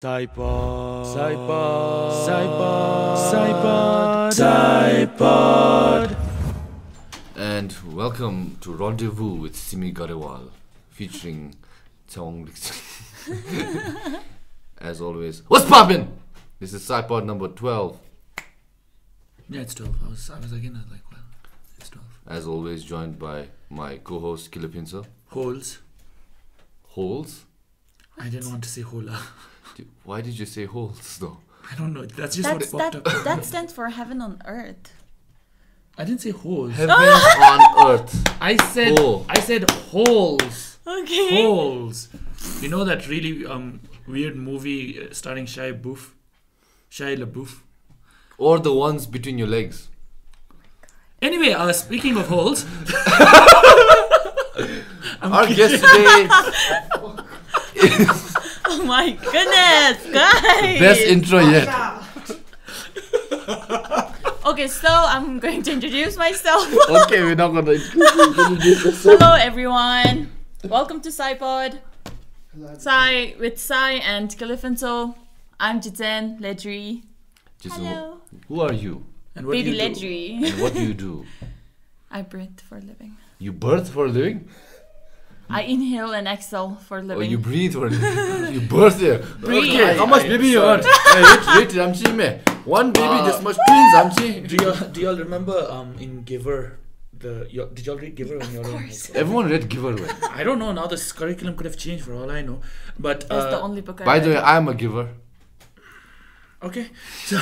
Saipod. Saipod. Saipod. Saipod. Saipod. And welcome to Rendezvous with Simi Garewal, featuring Chong Dixon. As always, what's poppin'? This is Saipod number 12. Yeah, it's 12. I was again like, well, it's 12. As always, joined by my co-host Killer Pincer. Holes. Holes? I didn't want to say hola. Why did you say holes though? I don't know. That's just what popped up. That stands for heaven on earth. I didn't say holes. Heaven on earth. I said Hole. holes. Okay. Holes. You know that really weird movie starring Shia LaBeouf? Or the ones between your legs. Anyway, speaking of holes, Our guest today is Oh my goodness, guys. best intro yet. Okay, so I'm going to introduce myself. Okay, we're not gonna introduce this. Hello, everyone. Welcome to Saipod. Sai with Sai and Kilifinso. I'm Jiten Ledri. Hello. Who are you? and what Baby do you do? Ledri. And what do you do? I breathe for a living. You birth for a living? I inhale and exhale for a Or living. you breathe for a living? You birth there. Breathe. Okay, how much baby you want? Rate Ramchi me. One baby this much queens Ramchi. Do y'all remember in Giver? Did y'all read Giver when you were in high school? Everyone read giveaway. I don't know now. This curriculum could have changed for all I know. But That's the only book I By read. the way, I'm a giver. okay. So,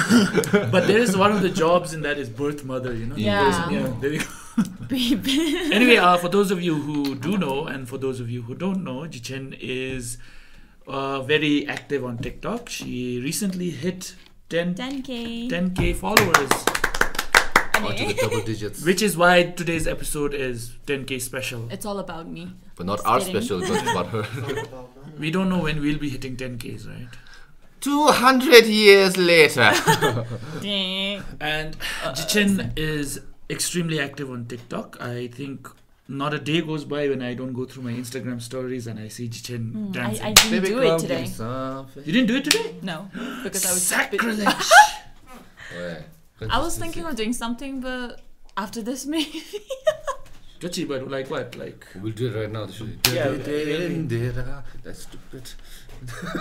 but there is one of the jobs in that is birth mother. You know. Yeah. Yeah. There you go. Baby. Anyway, for those of you who do know, and for those of you who don't know, Jichen is very active on TikTok. She recently hit 10K. 10K followers, Onto the double digits. which is why today's episode is 10K special. It's all about me. But not Just our kidding. special, but about her. We don't know when we'll be hitting 10Ks, right? 200 years later. Dang. And Jichen is extremely active on TikTok. I think not a day goes by when I don't go through my Instagram stories and I see Jichen dancing. I didn't do it today. You didn't do it today? No, because I was Sacrilege! I was thinking of doing something, but after this maybe. Touchy, but like what? Like We'll do it right now. Yeah, That's stupid.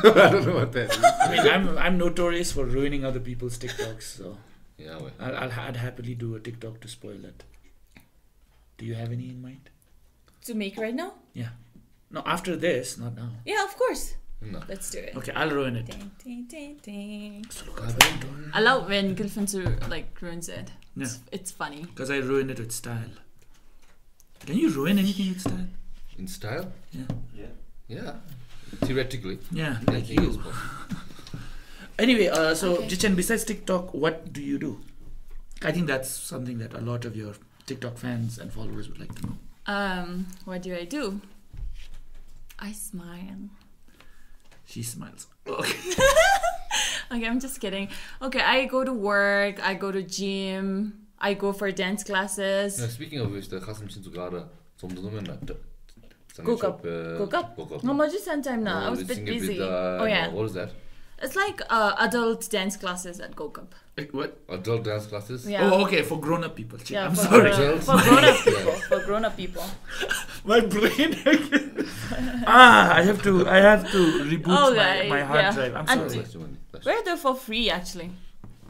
I don't know what that is. I mean, I'm notorious for ruining other people's TikToks, so Yeah, well. I'd happily do a TikTok to spoil it. Do you have any in mind? To make right now? Yeah. No, after this, not now. Yeah, of course. No. Let's do it. Okay, I'll ruin it. Ding, ding, ding, ding. I love when Gilfinsu like ruins it. Yeah, It's funny. because I ruin it with style. Can you ruin anything with style? In style? Yeah. Yeah. Theoretically. Yeah, like Anything is you. possible. Anyway, so Okay. Jichen, besides TikTok, what do you do? I think that's something that a lot of your TikTok fans and followers would like to know. What do? I smile. She smiles. Okay. Okay, I'm just kidding. Okay, I go to work, I go to gym, I go for dance classes. Now, speaking of which, the 가슴 진짜 가라. 좀 더 넣으면 나. Cook up. No, I just sent time now. I was a bit busy. Oh yeah. What is that? It's like adult dance classes at Gokub. Like what? Adult dance classes? Yeah. Oh, okay, for grown-up people. Chick, Yeah, I'm for sorry. Adults? For grown-up people. For grown-up people. My brain. I have to reboot Okay, my hard yeah. drive. I'm And- sorry. We're there for free actually.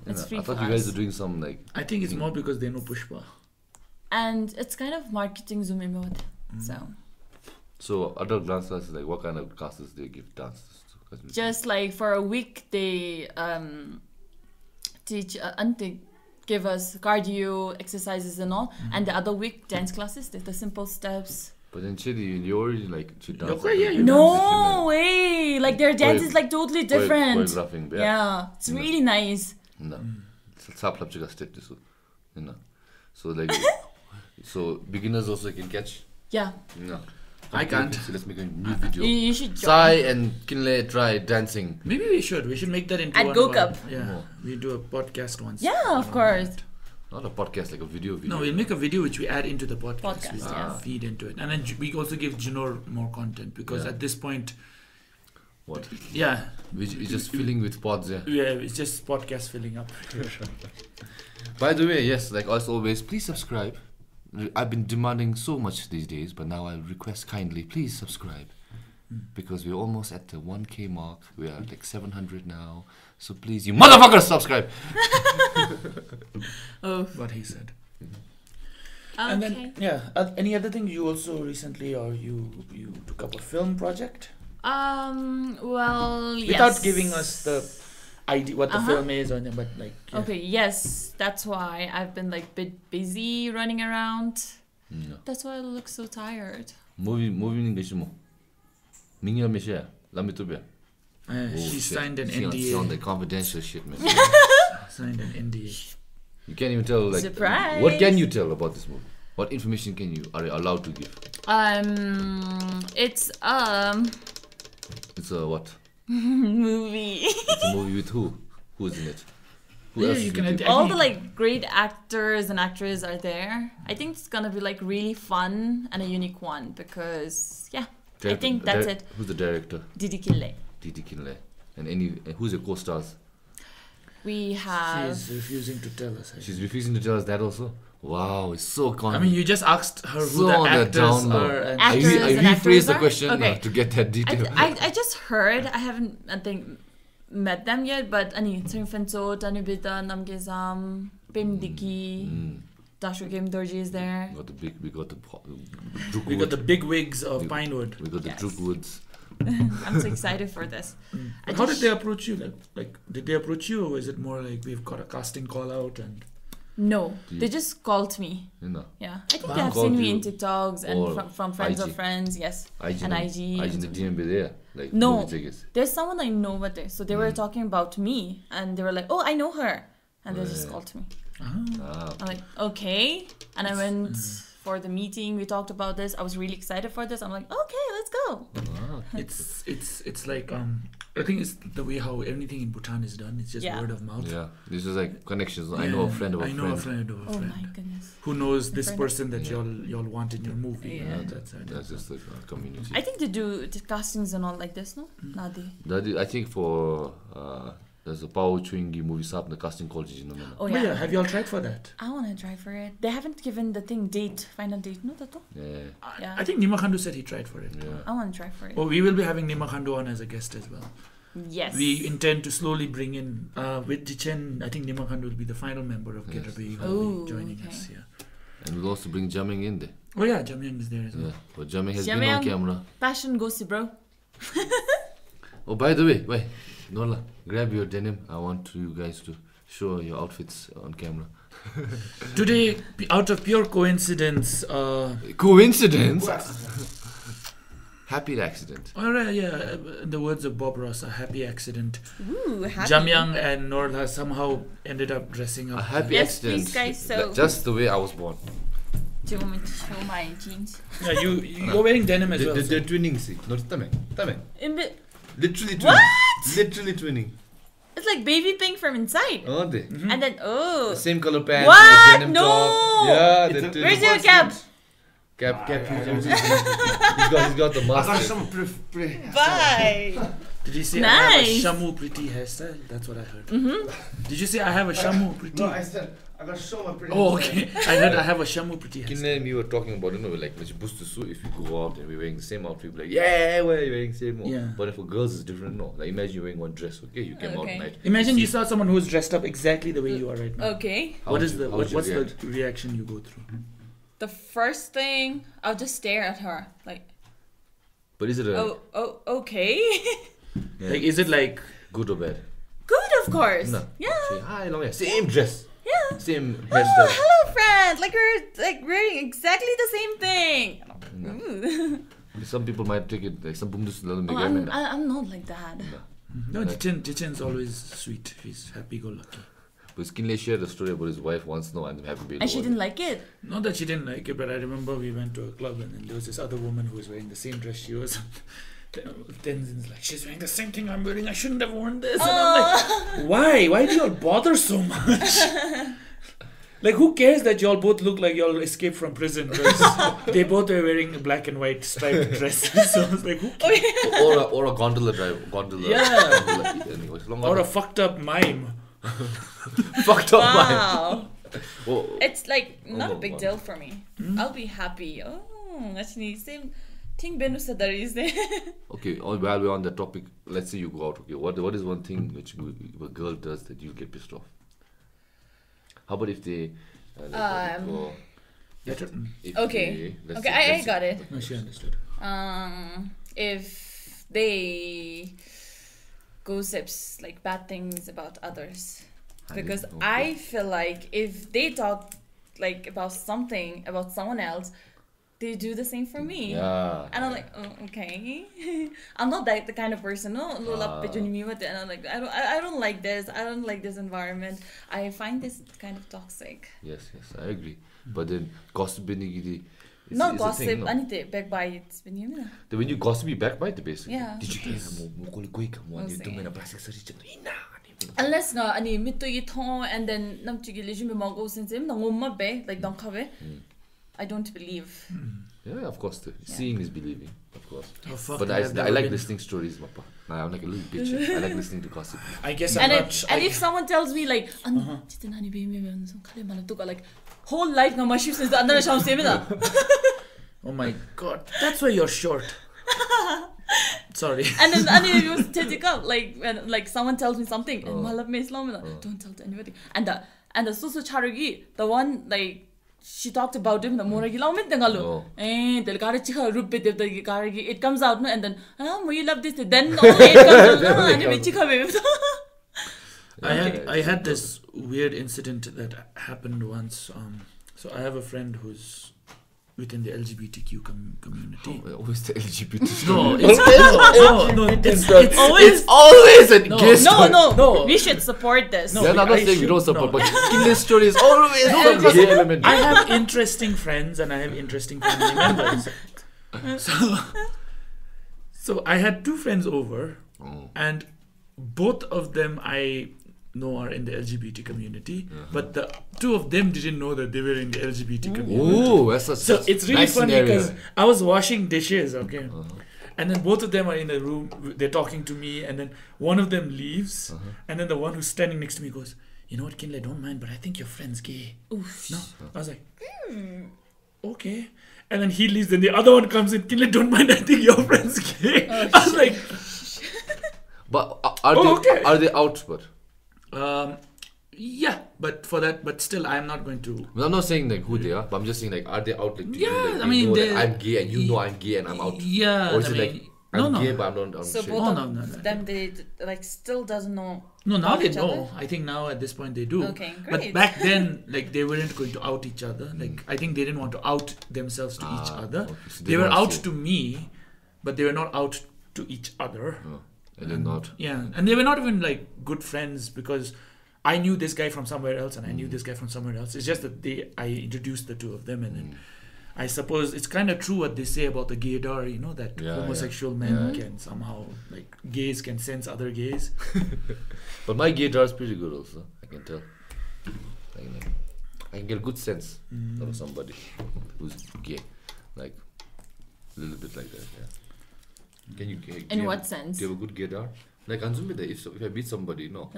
It's free I for thought you guys us. are doing some like. I think it's more because they know Pushpa. And it's kind of marketing Zoom mode. So So adult dance classes, like what kind of classes do you give dances to? just like for a week they teach they give us cardio exercises and all, and the other week dance classes, the simple steps. But then Chidi, you already like she dances. Okay, yeah, you No way! Like their dance is like totally different. Choreographing, Yeah, it's really nice. No. Saplapchiga step this. You know. So like so beginners also can catch. Yeah, No. I can't. So let's make a new video. you should join. Sai and Kinley try dancing. Maybe we should. We should make that into At one Go of our- Cup. Yeah, we do a podcast once. Yeah, of course. Not a podcast, like a video. No, we'll make a video which we add into the podcast. Podcast, We yeah. feed into it, and then we also give Junor more content because Yeah. at this point, What? Yeah. It's just filling with pods, yeah. Yeah, it's just podcast filling up. By the way, yes, like as always, please subscribe. I've been demanding so much these days, but now I request kindly, please subscribe. Because we're almost at the 1K mark. We are like 700 now. So please, you motherfuckers, subscribe. Oh, What he said. okay. And then, any other thing you also recently, or you took up a film project? Well, yes. Without giving us the idea what the Uh-huh. film is, or anything, but like. Yeah. Okay, yes, that's why I've been like bit busy running around. That's why I look so tired. Movie 것이 뭐 민영 몇이야? 라미토비야. She signed an She on NDA. the confidential shit, man. Signed an NDA. You can't even tell, like, Surprise! what can you tell about this movie? What information can you are allowed to give? It's It's a what? movie. It's a movie with who? Who's in it? Who Yeah, else you is can with you? I All think- the like great actors and actresses are there. I think it's gonna be like really fun and a unique one because I think that's it. Who's the director? Didi Kille. Didi Kinley. And who's your co-stars? We have. She's refusing to tell us. She's refusing to tell us that also. Wow, it's so con. I mean, you just asked her who So the on the actors down low. are. And Actors I and actresses rephrased the are? question Okay. to get that detail. I just heard. I haven't. I think met them yet. But ani Tsungfenso, Tanubita, Namgezam, Pimdiki, Dashu Kim Dorji is there. we got the we got the big wigs of Pinewood. we got the Yes. Drookwoods. I'm so excited for this. I How did just- they approach you? Like, did they approach you, or is it more like we've got a casting call out and? No, Do they you- just called me. You know, Yeah, I think Wow. they have Called seen me you in TikToks and or from friends IG? of friends. Yes, IG and IG. IG the DMB there, like No. movie tickets. There's someone I know, but so they were talking about me, and they were like, "Oh, I know her," and they just Yeah. called me. Ah, I'm like, "Okay," and I went for the meeting. We talked about this. I was really excited for this. I'm like, "Okay, let's go." It's like I think it's the way how everything in Bhutan is done. It's just Yeah. word of mouth. yeah. This is like connections. I know a friend of a I friend. know a friend of a Oh friend my goodness! who knows this friend. person that y'all want in your movie. Yeah. That's it. That's just the community. I think they do the castings and all like this, no? Nadi. I think for there's a Pao Chewingi movie sap the casting call you know. Oh But yeah, yeah. have y'all tried for that? I want to try for it. They haven't given the final date, no, Tato? Yeah, Yeah. I think Nima Khandu said he tried for it. yeah. I want to try for it. Oh, we will be having Nima Khandu on as a guest as well. Yes. We intend to slowly bring in with Jichen. I think Nima Khandu will be the final member of Yes. Kerabe who Oh, will be joining okay. us. Yeah. And we'll also bring Jaming in there. Oh yeah, Jamyang is there as well. Yeah, but Jaming has been Jamyang. on camera. Passion gossip, bro. Oh, by the way, wait, Nola, grab your denim. I want you guys to show your outfits on camera. Today, out of pure coincidence, Coincidence? Happy accident. alright, yeah, in the words of Bob Ross, a happy accident. Ooh, happy. Jamyang and Norla somehow ended up dressing A up. happy Yes, accident. please, guys, so- Just the way I was born. Do you want me to show my jeans? Yeah, you're wearing denim as well. so- They're twinning, see. No, tame. In bit. Literally twinning. What? Literally twinning. It's like baby pink from inside. Aren't they? And then, oh. The same color pants. What? The denim No! top. Yeah, they're twinning. Where's your cap? Cap. He's got the mask. Bye. Did you say I have a Nice. Shamu pretty hairstyle? That's what I heard. Did you say I have a Shamu pretty? No, I said I got so much pretty. Oh, okay. I heard I have a Shamu pretty hairstyle. Kinne and me were talking about, you know, like, if you go out and we're wearing the same outfit, we're like, yeah, we're wearing the same one. Yeah. But for girls, it's different, no. Like, imagine you're wearing one dress, okay? You came out Okay. tonight. Imagine you saw someone who's dressed up exactly the way you are right now. Okay. How What would is you- the how would you what's react? the reaction you go through? The first thing, I'll just stare at her. Like, But is it a oh, okay. yeah, Like, is it like good or bad? Good, of course. No. Yeah. Say, hi, long hair. Same dress. Yeah. Same Oh, hairstyle. hello, friend. Like we're like wearing exactly the same thing. No. Ooh. Some people might take it like some bumdus Oh, I'm not like that. no? Jichen's always sweet. He's happy-go-lucky. But Skinley shared a story about his wife once. No, I'm happy. And she didn't like it. Not that she didn't like it, but I remember we went to a club and then there was this other woman who was wearing the same dress she was. Tenzin's like, she's wearing the same thing I'm wearing. I shouldn't have worn this. And I'm like, why? Why do you all bother so much? Like, who cares that y'all both look like y'all escaped from prison? Because they both were wearing black and white striped dresses. So I was like, who cares? Or a gondola driver. Gondola. Yeah. Gondola. Anyway, Or a fucked up mime. fucked up mind. Wow. Oh, It's like not a big wow. deal for me. I'll be happy. Oh, actually, same thing. Benu sadari is there. okay, while we're on the topic, let's say you go out. Okay, what is one thing which a girl does that you get pissed off? How about if they go, Okay. I got it. No, she understood. If they gossips like bad things about others, because I feel like if they talk like about something about someone else, they do the same for me. Yeah. And I'm like, oh, okay. I'm not the kind of person. No, and I'm like, I don't like this. I don't like this environment. I find this kind of toxic. Yes, I agree. But then gossip Not gossip, anything backbites. When you gossip, you backbite basically. Yeah. Did you hear? Unless nga ani mito ito and then nam chigi leju me mago since him ngomma be like don't cover. I don't believe. Yeah, of course. Seeing is believing, of course. Oh, fuck, but I like listening stories, Mappa. I'm like a little bitch. I like listening to gossip. I guess and if someone tells me like, like whole life na my shoes is the under sham same na. Oh my god, that's why you're short. Sorry. And then you take it up like when like someone tells me something and malap me Islam don't tell to anybody. And the susu charugi, the one like she talked about him the moragi laumet ngalo. Del garachiha rupe the garagi it comes out no and then you love this then it comes I had this weird incident that happened once. So I have a friend who's within the LGBTQ community. Always the LGBT. No, it's always a gay story. No. We should support this. No, I'm not saying we don't support, but in this story is always some gay element. I have interesting friends and I have interesting family members. So I had two friends over, and both of them I know are in the LGBT community, but the two of them didn't know that they were in the LGBT community. Oh, that's so it's really nice funny scenario. because I was washing dishes, okay, and then both of them are in the room. They're talking to me, and then one of them leaves, and then the one who's standing next to me goes, "You know what, Kinley, don't mind, but I think your friend's gay." Oof. No, I was like, okay. And then he leaves, then the other one comes in. Kinley, don't mind, I think your friend's gay. I was like, but are they out? But yeah, but still, I'm not going to. Well, I'm not saying like who they are, but I'm just saying like, are they out? Like, Yeah, like, I mean, know that I'm gay and you know I'm gay and I'm out. Yeah, Or is I it mean, like I'm no. gay but I'm not? So sure. both No. of them they like still doesn't know. No, now about they each know. other? I think now at this point they do. Okay, But great. back then, like they weren't going to out each other. Like I think they didn't want to out themselves to each other. Okay, so They were don't out say- to me, but they were not out to each other. And they're not. Yeah, and they were not even like good friends because I knew this guy from somewhere else and I knew this guy from somewhere else. It's just that I introduced the two of them, and then I suppose it's kind of true what they say about the gaydar, you know, that homosexual men can somehow, like, gays can sense other gays. But my gaydar is pretty good also. I can tell. I can get a good sense of somebody who's gay, like a little bit like that. Yeah. Can you? In what sense? Do you have a good gaydar? Like Anzumida, if I meet somebody, no,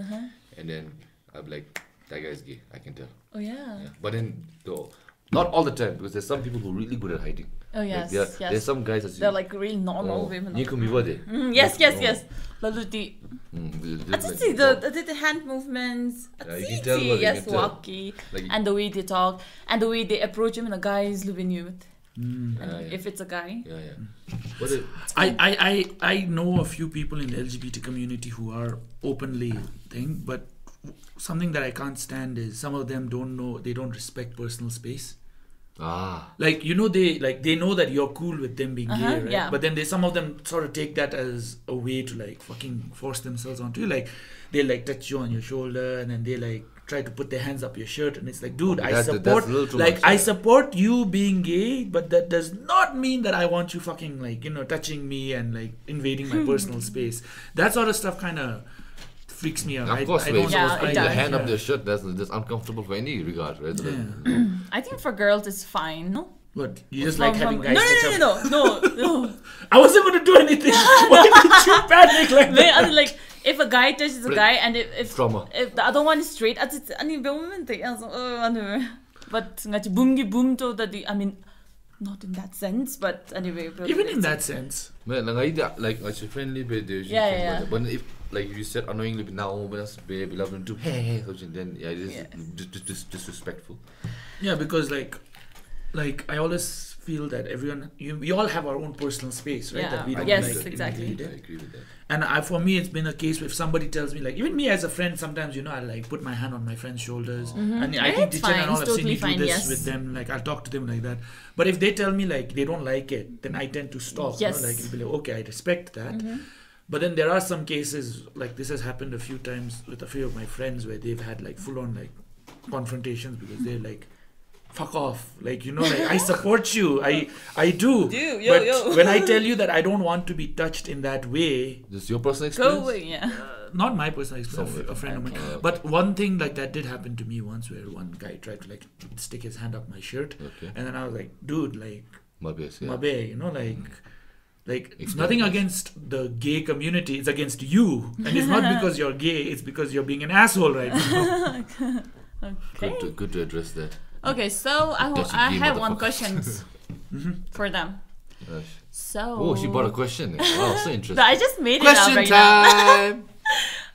and then I'm like, that guy's gay. I can tell. Oh yeah. Yeah. But then though, not all the time, because there's some people who are really good at hiding. Oh yes. Like, there's some guys that They're like real normal women. Yes. Laluti. See the hand movements. You can tell what Yes, you can tell. walkie, Like, and the way they talk, and the way they approach him, and the guy is living you with. yeah. If it's a guy. Yeah. But I know a few people in the LGBT community who are openly thing, but something that I can't stand is some of them they don't respect personal space. Like, you know, they know that you're cool with them being gay, right? Yeah. But then some of them sort of take that as a way to like fucking force themselves onto you. Like they like touch you on your shoulder and then they like try to put their hands up your shirt, and it's like, dude, I support that's a little too much, I support you being gay, but that does not mean that I want you fucking like, you know, touching me and like invading my personal space. That sort of stuff kind of freaks me out. Of course, I when don't. someone's Yeah, putting it their does. hand up their shirt, that's uncomfortable for any regard, right? I think for girls it's fine, no? But you just like having guys. No. I wasn't going to do anything. Why did you panic like Wait, that? like if a guy touches a guy and if Trauma. the other one is straight, it's but boom to the I mean, not in that sense, but anyway. But Even in that sense. Man, like I should friendly be there. Yeah. But if like you said annoyingly now, but that's baby love them too. Hey, then yeah, it is disrespectful. Yeah, because like I always feel that we all have our own personal space, right? Yeah. That we don't Yes, like exactly. invade I it. agree with that. And for me, it's been a case where if somebody tells me, like, even me as a friend, sometimes, I like put my hand on my friend's shoulders. And I think It's Dichan and all, fine, I've seen totally you do fine, this yes. with them. Like, I'll talk to them like that. But if they tell me, like, they don't like it, then I tend to stop. Yes. Like, it'll be like, okay, I respect that. But then there are some cases, like this has happened a few times with a few of my friends where they've had, like, full-on, like, confrontations because they're like, fuck off, like, like I support you, I do, but when I tell you that I don't want to be touched in that way, This is your personal experience? Go away, yeah. not my personal experience, Somewhere. a friend of mine, Okay. but one thing like that did happen to me once where one guy tried to like stick his hand up my shirt, Okay. and then I was like, dude, like, My best, yeah. mabe, like it's Explain nothing this. against the gay community, it's against you, and it's not because you're gay, it's because you're being an asshole right now. Okay. Good to address that. Okay, so Touchy I gay have one motherfucker. question for them. Gosh. So. Oh, she brought a question. Wow, so interesting. I just made it up Question right now. time!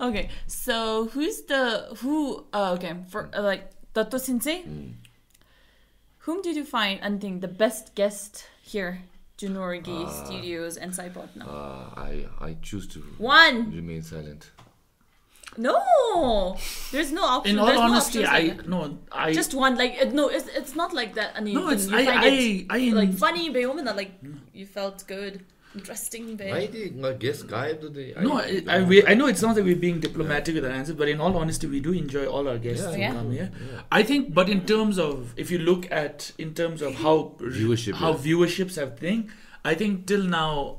Okay, so okay, for like Dato Sensei, whom did you find and think the best guest here, Junorigi Studios and Saipod now? I choose to One. remain silent. No, there's no option. In all There's no honesty, options like that. Just one, like no, it's not like that. I mean, No, it's- you find it I like funny, but like you felt good, interesting, Why did I guess guy today? No, I know it's not that we're being diplomatic with our answer, but in all honesty, we do enjoy all our guests who Yeah. come here. I think, but in terms of, if you look at, in terms of how viewerships have thing, I think till now,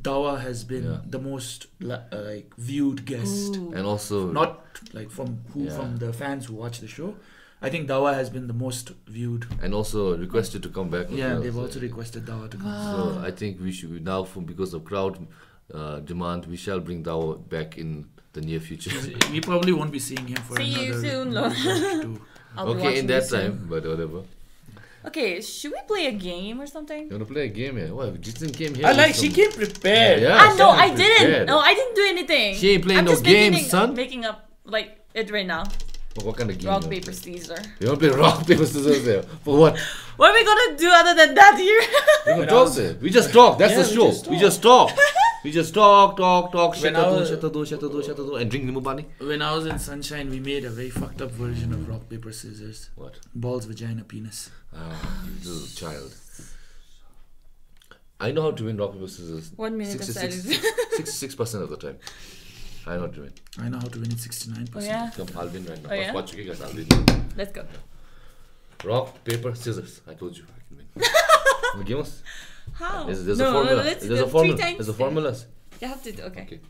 Dawa has been the most like viewed guest. Ooh. And also Not like from the fans who watch the show. I think Dawa has been the most viewed. and also requested to come back. as Yeah, well, they've so- also requested Dawa to come. So I think we should now, because of crowd demand, we shall bring Dao back in the near future. We probably won't be seeing him for See you another soon, week or two. I'll be Okay, watching in that you soon. time, but whatever. Okay, should we play a game or something? You wanna play a game here? What? Jitsun came here. I with like, she some- came prepared. Yeah. Ah, no, she I came didn't. prepared. No, I didn't do anything. She ain't playing I'm no just games, son. Making up like it right now. What kind of game? Rock you wanna paper play? scissors. You wanna play rock paper scissors there? For what? What are we gonna do other than that here? We gonna talk there. We just talk. That's Yeah, the we show. just We just talk. We just talk. When I was- Shatado, and drink Nimubani. When I was in Sunshine, we made a very fucked up version of rock, paper, scissors. What? Balls, vagina, penis. You little child. I know how to win rock paper scissors. 1 minute of silence. 66% of the time. I know how to win. I know how to win it 69%. Oh yeah, Come, I'll win right now. Oh, yeah? Watch you guys, I'll win. let's go. Rock, paper, scissors. I told you I can win. The game was- How? There's no, a formula. let's There's do a formula. 3 times. There's a formulas. You have to do. Okay. Okay.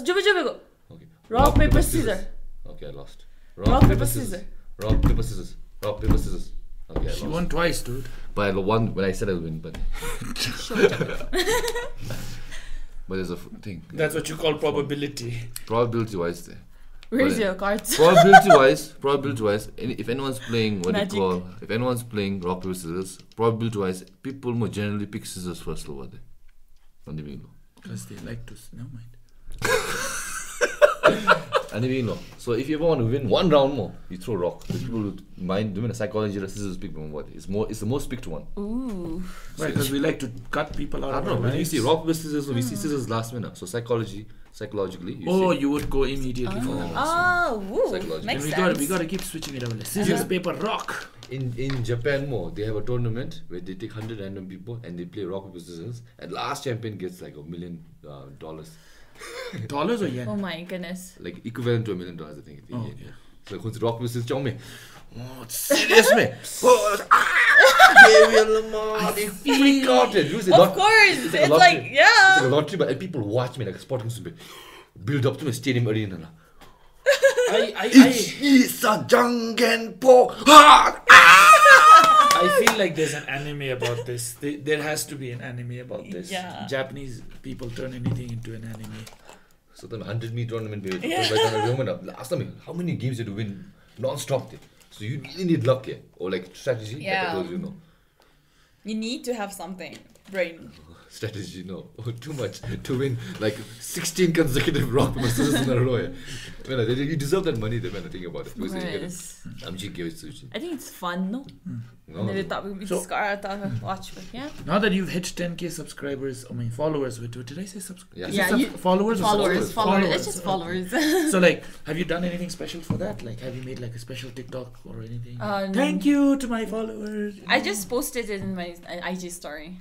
Jubigo. Okay. Rock, paper, scissors. Okay, I lost. Rock, paper, scissors. Rock, paper, scissors. Rock, paper, scissors. Okay, I She lost. won twice, dude. But I won when I said I'll win, but but there's a thing. That's what you call probability. Probability wise there. Where's But, your cards? Probability wise, if anyone's playing Magic. if anyone's playing rock paper scissors, probability wise, people more generally pick scissors first over there. On the window. Because they like to. Never mind. And the window. So if you ever want to win one round more, you throw rock. The people who mind doing a psychology, the scissors pick one. What? It's the most picked one. Ooh. Right, because we like to cut people out I of don't our know. When you lives. see rock paper scissors, we see scissors last minute. So psychologically, you Oh, see. you would go immediately for that. Oh, woo. Psychology. Makes And sense. we gotta keep switching it over. Scissors, paper, rock. In Japan more, they have a tournament where they take 100 random people and they play rock paper scissors, and last champion gets like $1 million, Dollars or yen? Oh my goodness. like equivalent to $1 million, I think. Oh, okay. So who's rock paper scissors? Me. Oh, serious me. They freak out. Of course. It's like, It's like yeah. a lottery, but and people watch me like a sporting super. build up to a stadium arena. I feel like there's an anime about this. There has to be an anime about this. Yeah. Japanese people turn anything into an anime. So the 100-meter tournament, last time, how many games did you win non-stop? So you really need luck here, or like strategy. Like I told you, no. You need to have something. Brain. Strategy, no. Oh, too much to win like 16 consecutive rock masters in a row. Man, you deserve that money. Then, man, think about it. Yes. I'm cheeky with sushi. I think it's fun, no? No. And they thought we'd be So- scarred. I thought watch, but yeah. Now that you've hit 10k subscribers, followers with did I say Yeah. is it Yeah, followers? Or Followers. It's just followers. So like, have you done anything special for that? Like, have you made like a special TikTok or anything? Thank you to my followers. I just posted it in my IG story.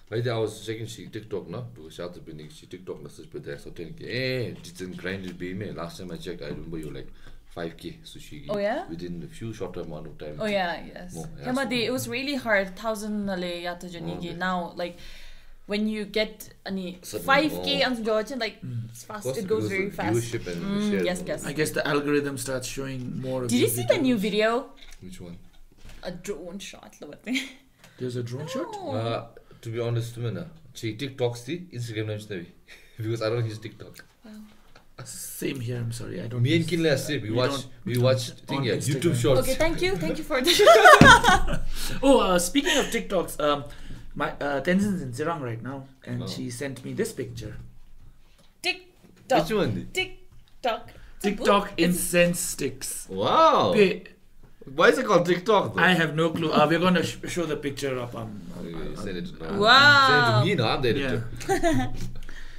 Right there, I was checking TikTok now. Because shout out to TikTok message, but there's so 10k. It's in grinded be me. Last time I checked, I remember you like 5k sushi. Oh, yeah? Within a few short amount of time. Oh yeah, yes. More, Yeah, but it was really hard. 1,000 nale yata janigi. Now, like when you get any 5k on Georgian, like it's fast. It goes very fast. Viewership and shares Yes, and yes. all I guess the algorithm starts showing more. Did you see the new video? that. Which one? A drone shot. There's a drone shot. To be honest, TikTok Instagram because I don't use TikTok. Same here. I'm sorry. I don't. Me and use- Kinley say we watch on YouTube Instagram. shorts. Okay, thank you for the. Oh, speaking of TikToks, my Tenzin's in Zirang right now, and she sent me this picture. TikTok. Which one? TikTok. TikTok incense sticks. Wow. Okay, Why is it called TikTok though? I have no clue. We're gonna show the picture up. Send it now. Wow. Send it to me now. I'm the editor. Yeah.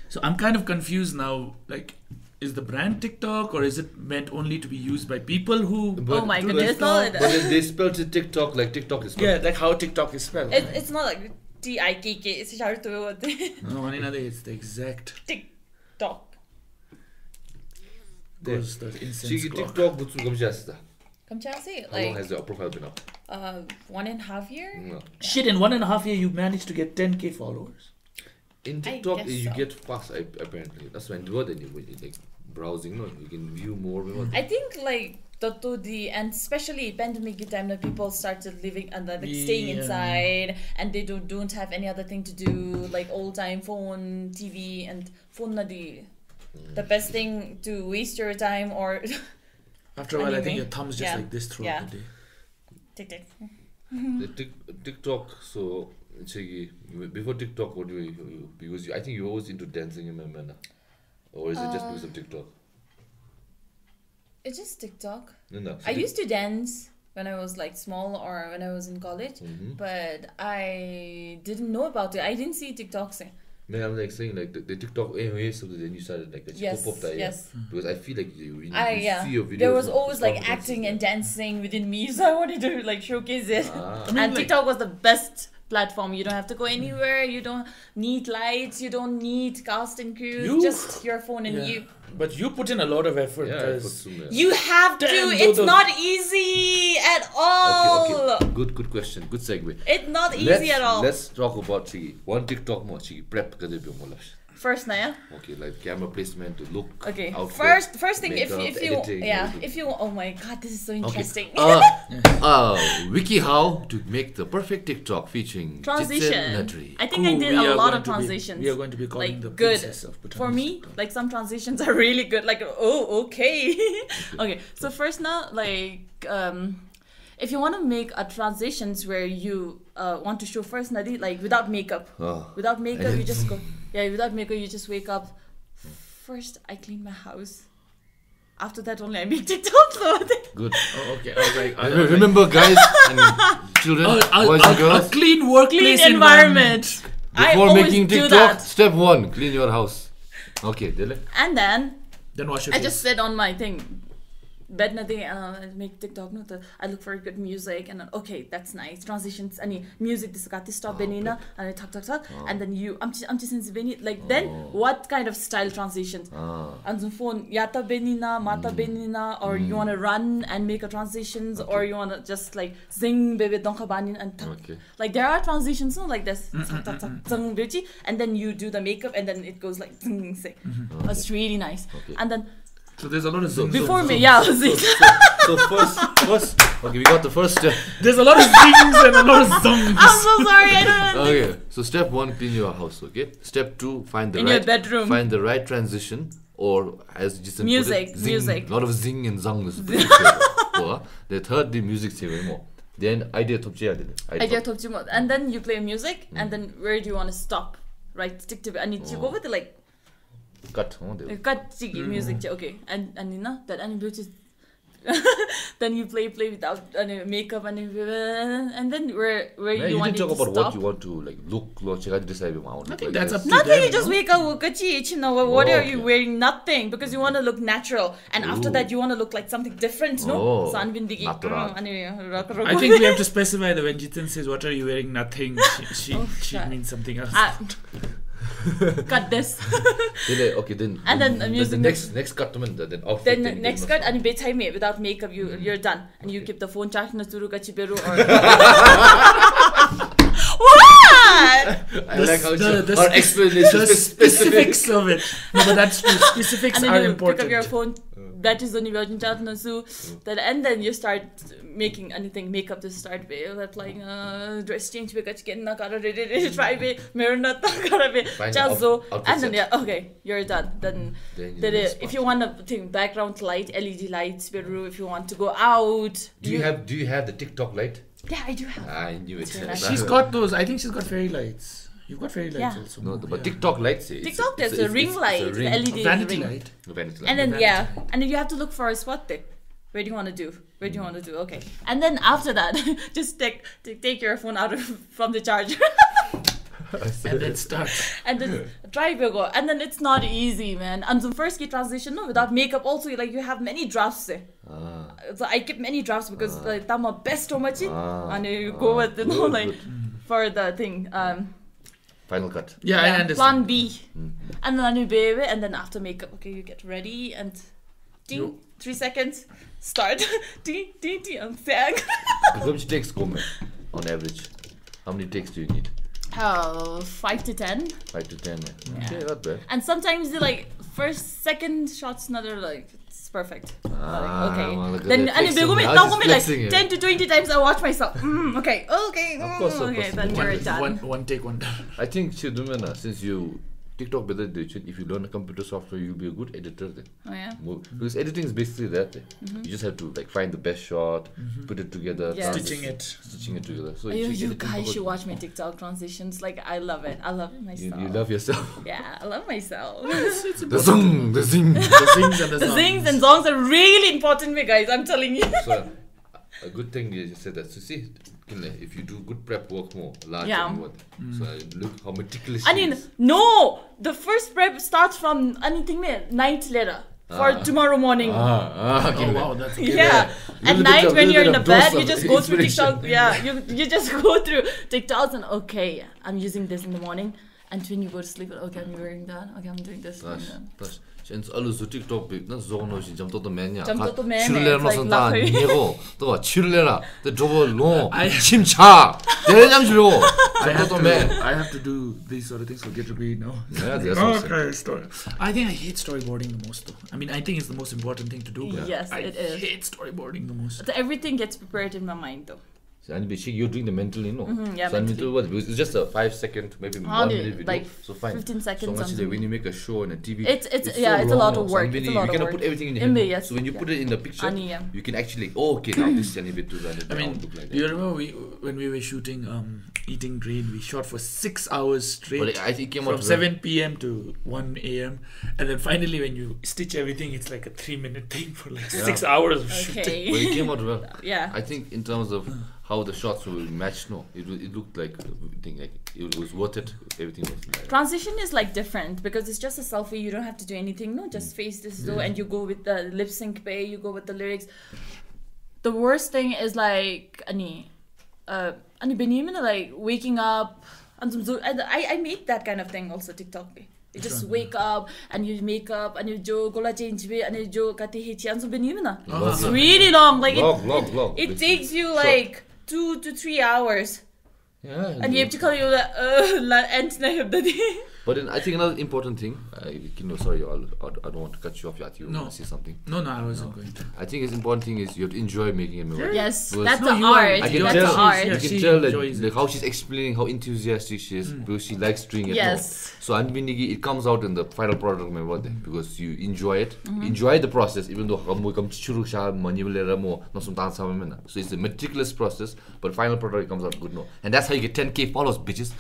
So I'm kind of confused now. Like, is the brand TikTok or is it meant only to be used by people who? Oh my dude, goodness, it's not- But then they spelled it TikTok like TikTok is spelled. Yeah, like how TikTok is spelled. It's not like TIKK. It's hard to No, it's the exact. TikTok. Those incense She clock. TikTok but come just. Come Chelsea. How long Like has your profile been up? 1.5 year. No. Shit, in 1.5 years you managed to get 10k followers. In TikTok guess you so. get fast apparently. That's when you like browsing, no? You can view more. I think like and especially pandemic time that people started living and like staying Yeah. inside and they don't have any other thing to do, like all time phone, TV and phone na the best thing to waste your time or After a while, I think Anyway, your thumb's just yeah, like this throughout yeah. the day. TikTok. The TikTok, so before TikTok, what do you because I think you're always into dancing in my manner, or is it just because of TikTok? It's just TikTok. No. I used to dance when I was like small or when I was in college, but I didn't know about it. I didn't see TikTok saying. Man, I'm like saying like the TikTok anyway, so then you started like that Yes, pop up that yes. because I feel like you Yeah. see your videos. There was of always like performances acting and there. dancing within me, so I wanted to like showcase it. Ah. I mean, And like- TikTok was the best platform. You don't have to go anywhere. You don't need lights. You don't need cast and crew. You- Just your phone and Yeah. you. But you put in a lot of effort. Yeah, I put 'cause- some, You have to. Damn, It's those- not easy at all. Okay. Good question. Good segue. It's not easy at all. Let's talk about one TikTok more. Prep kade bhi mo lash. First, Naya. Okay, like camera placement, the look. Okay. outfit, First thing, makeup, if you editing, everything. if you oh my god, this is so interesting. WikiHow to make the perfect TikTok featuring Transition. Jitsen Nadri. I think I Ooh, did we a are lot going of to be- transitions. we are going to be calling like the good. princess of Bhutan. For me, like some transitions are really good. Like oh okay. Okay, so first now like if you want to make a transitions where you want to show first Nadi like without makeup. Without makeup you just go without makeup you just wake up. First I clean my house. After that only I make TikTok. So Good. Oh, okay. I was like, Remember, guys and children, boys and a girls, clean workplace clean environment. I before always making do TikTok, that. step 1, clean your house. Okay, Dile. And then Then wash your I face. just said on my thing, bed nothing make TikTok no I look for good music and then, okay that's nice transitions any music this got this stop benina and I talk and then you I'm just like then what kind of style transitions on the phone yata benina mata benina or you want to run and make a transitions or you want to just like sing baby donka banin and like there are transitions no like this and then you do the makeup and then it goes like it's really nice and then so there's a lot of before me so first okay we got the first step. There's a lot of zings and a lot of zongs. I'm so sorry I don't know. Okay, so step 1 clean your house, okay? Step 2 find the in right your bedroom. Find the right transition or as just music zing, music a lot of zing and zang. The third the music more. Then idea top and then you play music and then where do you want to stop, right? Stick to it and you go with the like cut music okay and that and then you play without makeup and then where you want to talk about stop. what you want to like look I think that's up to nothing them, you just wake up what are you wearing nothing because you want to look natural and after that you want to look like something different no I think we have to specify that when Jitin says what are you wearing nothing she means something else. Cut this. Okay, then and then the next cut then outfit. Then next cut and betai me without makeup you're done and you keep the phone charged na suru kachi beru or what? I like how our explanation specifics of it. No, but that's true. Specifics and then are you important. pick up your phone. That is only about that and then you start making anything makeup to start with applying dress change because try and then okay you're done then if you want to think background light LED lights if you want to go out do you have the TikTok light? Yeah, I do have. I knew it. She's got those. I think she's got fairy lights. You've got fairy lights also. No, but TikTok lights. TikTok, there's a ring light, the LED vanity ring. light. And then and then you have to look for a spot there. Where do you want to do? Okay. And then after that, just take your phone out from the charger. And then start. And then try to go. And then it's not easy, man. And the first key transition, no, without makeup also, like you have many drafts there. So I keep many drafts because like tama best so much and you go with the like for the thing. Final cut. Yeah, I understand. Plan B. And then you baby and then after makeup, okay, you get ready and 3 seconds, start. And sang. How many takes come on average? How many takes do you need? 5 to 10. 5 to 10. Yeah. Okay, not bad. And sometimes the like first, second shots, another like it's perfect. Okay. Well, then and you like 10 to 20 times I watch myself. Okay. Of course. Then you're done. One take, one done. I think since you TikTok better if you learn a computer software you'll be a good editor then. Oh yeah. Because editing is basically that. You just have to like find the best shot, put it together, stitching it together. So you guys should watch my TikTok transitions. Like I love it myself. You love yourself. Yeah, I love myself. The zing. The zings and the The zings and songs are really important, me guys. I'm telling you. So a good thing you just said that. So see, if you do good prep work more, larger so look how meticulous. I mean, no, the first prep starts from anything night later for tomorrow morning. Okay. Oh wow, that's okay. Yeah, at night when you're in the bed, you just go through TikTok. Yeah, you just go through TikToks and okay, I'm using this in the morning, and when you go to sleep, okay, I'm wearing that. Okay, I'm doing this. Since all the TikTok big, na zone ocean jump to the mania. I have to do these sort of things for Get to Be now. Okay, story. I think I hate storyboarding the most though. I mean, I think it's the most important thing to do. Yes, it is. I hate storyboarding the most. But everything gets prepared in my mind though. So, and basically you're doing the mental, Yeah, so mental what? Because it's just a 5 second, maybe 1 minute video. Like so fine. 15 seconds. So much when you make a show on a TV, it's so a lot of work. So it's a lot you of cannot work. put everything in your head. Yes, so when you put it in the picture, you can actually okay now this is a bit too look like that. You remember when we were shooting Eating Green, we shot for 6 hours straight. But I think it came from out 7 p.m. to 1 a.m. and then finally when you stitch everything, it's like a 3-minute thing for like 6 hours of shooting. But it came out well. Yeah. I think in terms of how the shots will match. No, it looked like it was worth it. Everything was like Transition is like different because it's just a selfie. You don't have to do anything. No, just face this though, and you go with the lip sync pay. You go with the lyrics. The worst thing is like ani Benjamin like waking up and I made that kind of thing also TikTok pe. You just wake up and you make up and you jo gola change be and you jo kati hechi and so Benjamin. It's really long. Like long. it takes you like 2 to 3 hours. Yeah. And you have to call you end na day. But then I think another important thing, sorry, I don't want to cut you off. You want to say something? No, I wasn't going to. I think it's important thing is you have to enjoy making a memory. Yes, Because that's No, the you are- art. I can That's tell, the art. you she can tell enjoys that it. how she's explaining how enthusiastic she is because she likes doing it. Yes. So it comes out in the final product because you enjoy it, enjoy the process even though so it's a meticulous process, but final product comes out good. No, and that's how you get 10K followers, bitches.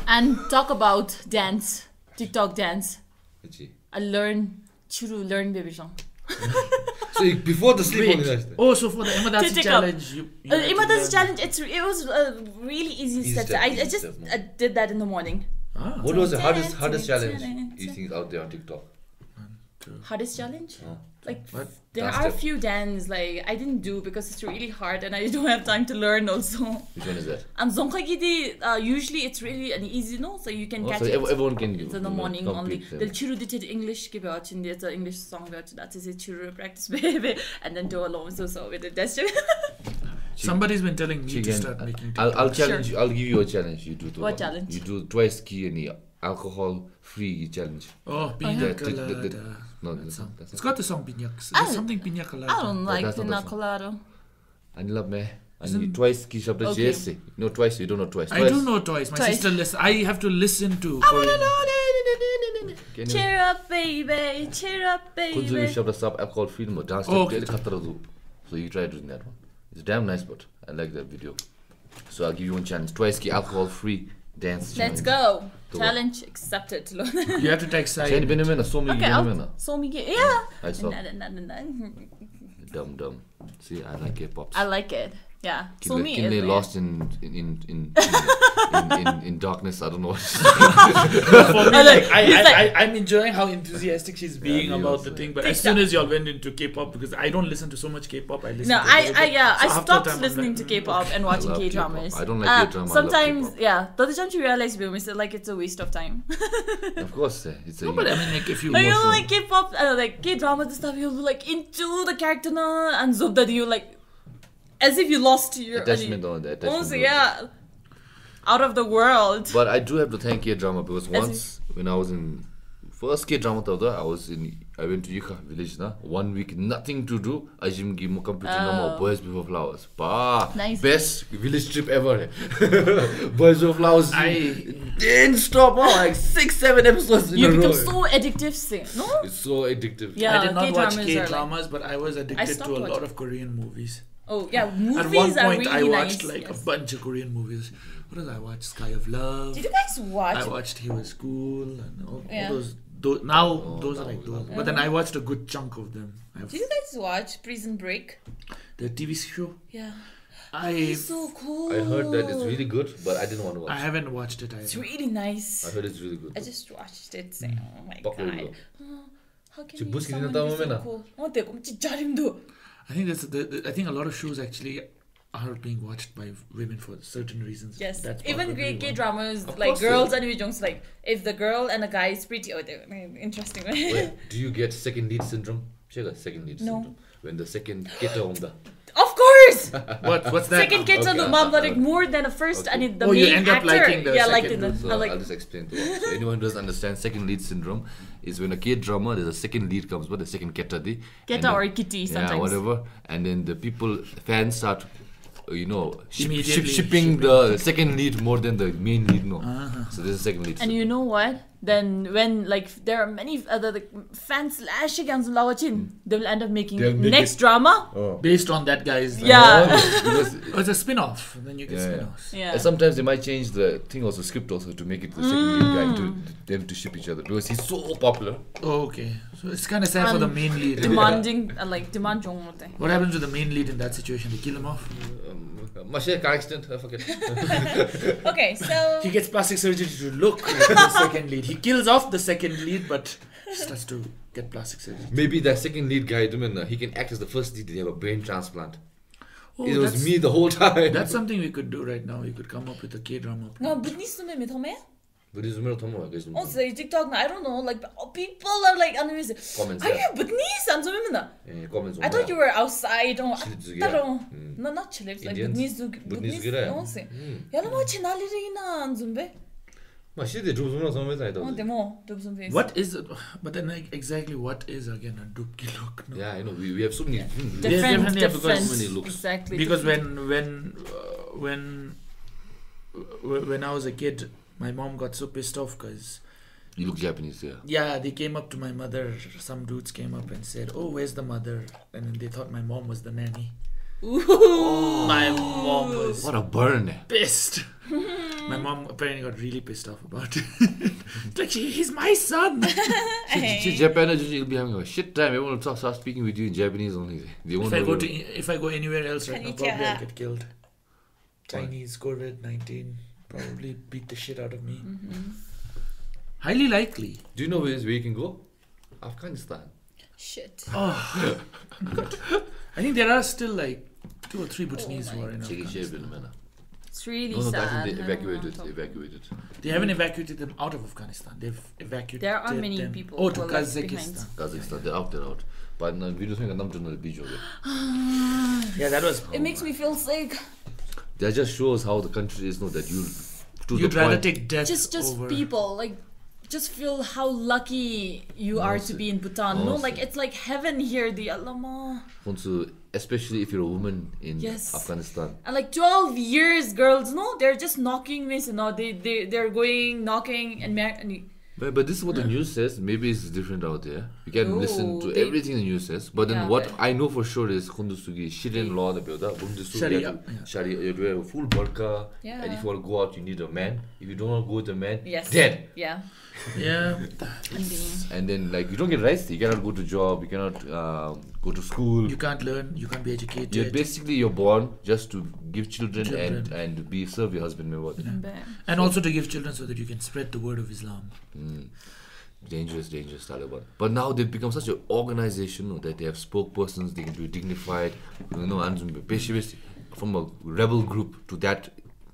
And talk about dance, TikTok dance. Bitchy. I learn baby song. So before the sleep Wait. Oh, so for the Imadasi TikTok. challenge, you had to Imadasi learn- challenge. It was a really easy step. step, I easy just step, no? did that in the morning. Ah. What was the hardest challenge you think out there on TikTok? Hardest challenge? Like What? there Dance are a step. few dance like I didn't do because it's really hard and I don't have time to learn also. Which one is that? And Zonkagidi, usually it's really an easy no, so you can catch So it. everyone can do It's in the morning only. complete The churu did English give out in the English song that is a churu practice baby and then do alone so with the that's Somebody's been telling me to Chicken, start making I'll TikToks. challenge you. I'll give you a challenge. You do What challenge? You do twice key any alcohol-free challenge. Oh, Pina The- Colada. No, That song. that's It's not- got the song Pina. I- There's something Pina Colada. I don't like that's not pina the song. colada. I love me. And Isn't- you twice key shabda Okay. JSC. No twice. You don't know twice. I do know Twice. My Twice. sister listen. I have to listen to I Korean. wanna know. Can you? Cheer up, baby. Cheer up, Kunzu baby. shabda sub alcohol-free mo dance Oh, step okay. khatara do. So you try doing that one. It's damn nice, but I like that video. So I'll give you one challenge. Twice key alcohol-free dance. Let's challenge. go. To Challenge accepted. You have to take side. Shani Benjamin, so many Okay, Benjamin. so me yeah. I saw. Na, na, na, na, na. Dumb. See, I like K-pop. I like it. Yeah. So me Kinley is lost in darkness. I don't know what. For me, like, he's like- I'm enjoying how enthusiastic she's being me about also. the thing. But as soon as y'all went into K-pop, because I don't listen to so much K-pop, I listen. No, to a little bit. I So after stopped time, I'm listening like, to K-pop and watching love K-dramas. K-pop. I don't like K-drama, I love Sometimes, K-pop. yeah. The time you realize, we said like it's a waste of time. Of course, it's a. No, but I mean, like, if you Like, you watch know, like K-pop, like K-drama and stuff, you'll be like into the character na, and Zubda, you like as if you lost your attachment on that. Also, yeah, out of the world. But I do have to thank K-drama because As once when I was in first K-drama, I went to Yuka village na 1 week, nothing to do. I just give my computer number, Boys Before Flowers. Nice. Best village trip ever. Boys Before Flowers. I- didn't stop. Like 6-7 episodes in You a row. become so addictive, say, no? It's so addictive. Yeah, I did not watch K-dramas are like- K-dramas, but I was addicted stopped to a lot watching. of Korean movies. Oh, yeah, movies At one are point, really I watched nice. like Yes. a bunch of Korean movies. What did I watch? Sky of Love. Did you guys watch? I watched He Was Cool and all Yeah. those. Now those are like those. But then I watched a good chunk of them. Did you guys watch Prison Break? The TV show. Yeah. I It's so cool. I heard that it's really good, but I didn't want to watch. I haven't watched it It's either. really nice. I heard it's really good. I just watched it saying, oh my Bakul god. lo. How can Ci you buski someone din be tama so mo na. cool? Oh, teko, chicharimdo. I think that's I think a lot of shows actually are being watched by women for certain reasons. Yes. That's Even probably K one. dramas, Of like course girls they- and Jongs, like if the girl and a guy is pretty, they're interesting. Wait, do you get second lead syndrome? Check second lead No. syndrome. When the second keta on the Of course! What's that? Second kids Okay, are the mom, like more than a first, okay. and it, the Oh, main you end up actor. liking the yeah, like second the, lead. So I like I'll just explain to you. So anyone who doesn't understand second lead syndrome is when a K-drama, there's a second lead comes, but the second keta di. Keta or kitty sometimes. Yeah, whatever. And then the fans start, Immediately shipping the second lead more than the main lead. No. So there's a second lead. And you know what? Then when like there are many other like, fans lashing against Lawachin, they will end up making They'll make next it- drama. Oh. Based on that guy's. like- Yeah. Because Oh, it's a spin-off. Then you get Yeah, yeah. spin-offs. Yeah. and sometimes they might change the thing also, script also, to make it the second lead guy to them to ship each other because he's so popular. Oh, okay. So it's kind of sad for the main lead. Demanding, like demand jong hote. What happens to the main lead in that situation? They kill him off. Mashe car accident. I forget. Okay, so He gets plastic surgery to look like the second lead. He kills off the second lead, but he starts to get plastic surgery. Maybe that second lead guy, he can act as the first lead. They have a brain transplant. Oh, It was that's- me the whole time. That's something we could do right now. We could come up with a K-drama. no, but this is me thome. But this is my thumb. Also, TikTok, I don't know, like people are like, Comments, are yeah. you Bhutanese? And so Comments. I thought you were outside. No, Chilip, no, not Chilip, like Indians? Bhutanese. Bhutanese, Bhutanese. Yala mo chinali reina and zumbe. Mashe the drums no somewhere I Oh, thought. demo, do some face. What is it? But then exactly what is again a dubki look? No? Yeah, I know. We have so many. Different, Different, yeah, because different. so many looks. Exactly. Because different. when I was a kid, my mom got so pissed off because You look Japanese, yeah. they came up to my mother. Some dudes came up and said, "Oh, where's the mother?" And then they thought my mom was the nanny. Ooh. My mom was What a burn. pissed. My mom apparently got really pissed off about it. It's like he's my son. Japan, you'll be having a shit time. Everyone will start speaking with you in Japanese only. They won't know If I go anywhere else right now, probably I'll get killed. Why? Chinese COVID-19 probably beat the shit out of me. Highly likely. Do you know where you can go? Afghanistan. Shit. Oh, I think there are still like 2 or 3 Bhutanese who are in Check it, Afghanistan. man. It's really No, I sad. think they evacuated. They haven't evacuated them out of Afghanistan. They've evacuated There are many them. people Oh, who to are left behind. Kazakhstan. Kazakhstan, they're out. But no, we don't think I'm to the beach over there. Yeah, that was. It makes me feel sick. That just shows how the country is, that you to You'd the rather point. take death Just over. people, like, just feel how lucky you are to be in Bhutan. No, Honestly. like, it's like heaven here, the Allama. Also, especially if you're a woman in Yes. Afghanistan. And like 12 years, girls, no, they're just knocking me. So no, they're going, knocking, and But this is what the news says. Maybe it's different out there. You can listen to they- everything the news says. But then Yeah, what but- I know for sure is Khundusugi, Shirin law, the builder, Sharia, yeah. Sharia, you have to wear a full burqa. Yeah. And if you want to go out, you need a man. If you don't want to go with a man, yes, dead. Yeah. Yeah. And then, you don't get rights. You cannot go to job. You cannot go to school. You can't learn. You can't be educated. You're born just to give children, Children. and serve your husband. Remember that? And also to give children so that you can spread the word of Islam. Dangerous Taliban. But now they've become such an organization that they have spokespersons. They can be dignified. And basically from a rebel group to that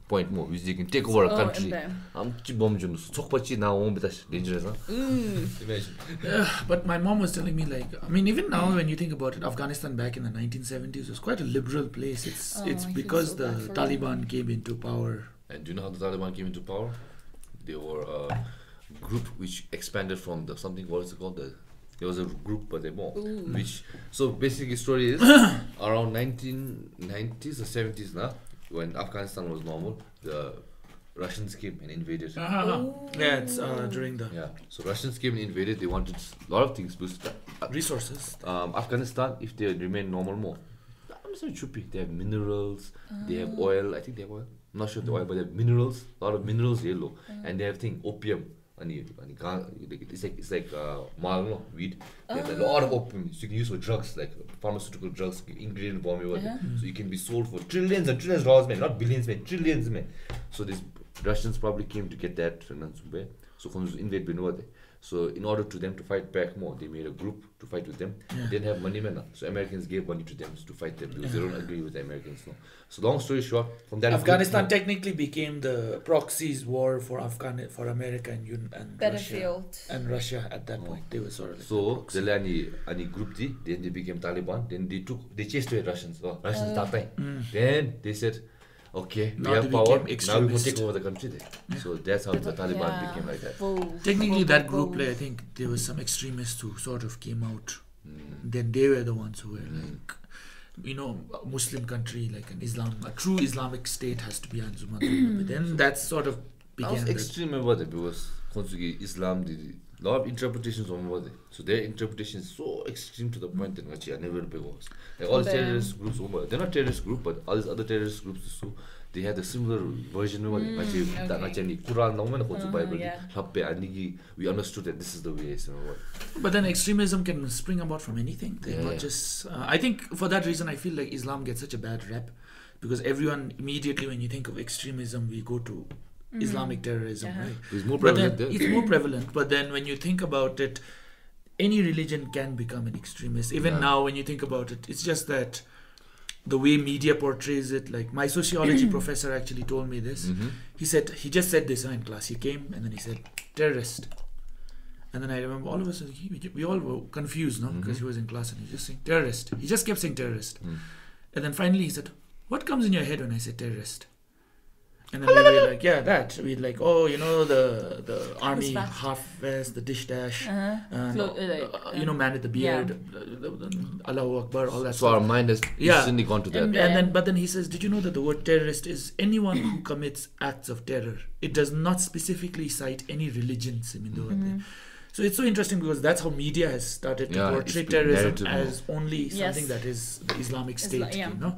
point more, which they can take over a country. Dangerous, huh? Imagine. But my mom was telling me, even now when you think about it, Afghanistan back in the 1970s was quite a liberal place. It's I feel because so the bad for Taliban came into power. And do you know how the Taliban came into power? They were a group which expanded from what is it called? There was a group, but they more. So basically, the story is around 1990s or 70s now, when Afghanistan was normal, the Russians came and invaded. Yeah, it's during the Yeah, so Russians came and invaded. They wanted a lot of things. resources. Afghanistan, if they remain normal more, I'm sorry, should be. They have minerals. They have oil. I think they have oil. I'm not sure the oil, but they have minerals. A lot of minerals, yellow, and they have opium. It's like mal, weed. They have a lot of opium. So you can use for drugs, like pharmaceutical drugs, ingredient formula. So you can be sold for trillions and trillions of dollars, man. Not billions, man. Trillions, man. So these Russians probably came to get that. So from invade Benua. So in order to them to fight back more, they made a group to fight with them. They didn't have money, man. So Americans gave money to them to fight them because they don't agree with the Americans. No. So long story short, from that Afghanistan technically became the proxies war for America and Battlefield. Russia. And Russia at that point, they were sort of like So the group then they became Taliban. Then they chased away Russians. Russians Then they said, okay, Now we have they power. became Now we will extremist. take over the country. Then. So that's how the Taliban became like that. technically that group. I think there was some extremists who sort of came out. Then they were the ones who were like, a Muslim country, like a true Islamic state has to be Anjuman. But then that sort of I was began. extreme about it because Islam, lot of interpretations on it. So their interpretation is so extreme to the point that actually I never been was. Like all these terrorist groups, they're not terrorist group, but all these other terrorist groups, so they had a similar version of it. That actually Quran, Bible, we understood that this is the way. So but then extremism can spring about from anything. Not just. I think for that reason, I feel like Islam gets such a bad rep, because everyone immediately, when you think of extremism, we go to Islamic terrorism, right? It's more prevalent. It's more prevalent, but then when you think about it, any religion can become an extremist. Even now, when you think about it, it's just that the way media portrays it. Like my sociology professor actually told me this. He just said this in class. He came and then he said terrorist, and then I remember all of us, we all were confused, no, because he was in class and he just saying terrorist. He just kept saying terrorist, and then finally he said, "What comes in your head when I say terrorist?" And then we were like, yeah, that. We'd like, oh, you know, the army half vest, the dish dash, you know, man with the beard, Allahu Akbar, all that so stuff. Our mind has instantly gone to that. But then he says, did you know that the word terrorist is anyone who commits acts of terror? It does not specifically cite any religion. So it's so interesting because that's how media has started to portray terrorism as only something that is the Islamic State, you know?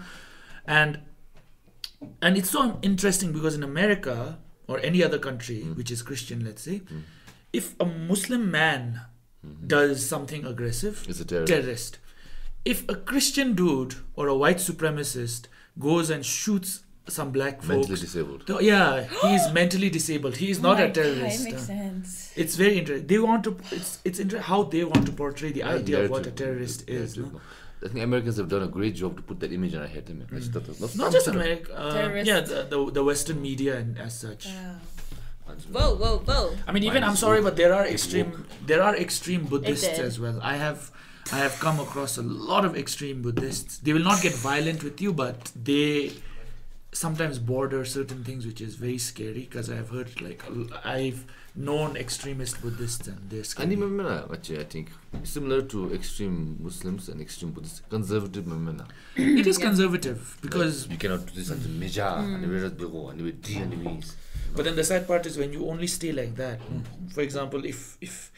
And it's so interesting because in America or any other country which is Christian, let's say, if a Muslim man does something aggressive, it's a terrorist. If a Christian dude or a white supremacist goes and shoots some black folks, mentally disabled. He's mentally disabled. He is not a terrorist. That makes sense. It's very interesting. They want to. It's interesting how they want to portray the idea of what a terrorist is. No? I think Americans have done a great job to put that image in our head. Not just America. The Western media and as such. Whoa. I mean, even I'm sorry, but there are extreme Buddhists as well. I have come across a lot of extreme Buddhists. They will not get violent with you, but they sometimes border certain things, which is very scary. Because I've heard, I've known extremist Buddhists and they're scary. I think similar to extreme Muslims and extreme Buddhists, conservative. It is conservative because you cannot do this until meja but then the sad part is when you only stay like that. For example, if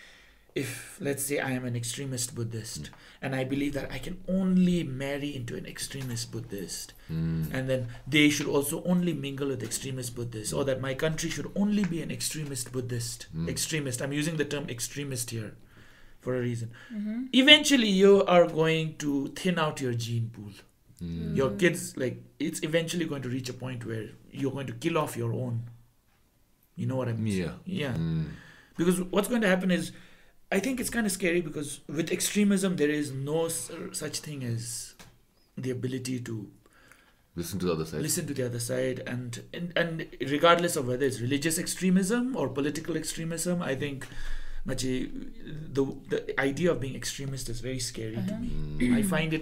let's say I am an extremist Buddhist and I believe that I can only marry into an extremist Buddhist and then they should also only mingle with extremist Buddhists, or that my country should only be an extremist Buddhist. Extremist, I'm using the term extremist here for a reason. Eventually you are going to thin out your gene pool. Your kids, it's eventually going to reach a point where you're going to kill off your own. You know what I mean? Yeah. Because what's going to happen is, I think it's kind of scary because with extremism, there is no such thing as the ability to listen to the other side. And regardless of whether it's religious extremism or political extremism, I think the idea of being extremist is very scary to me. I find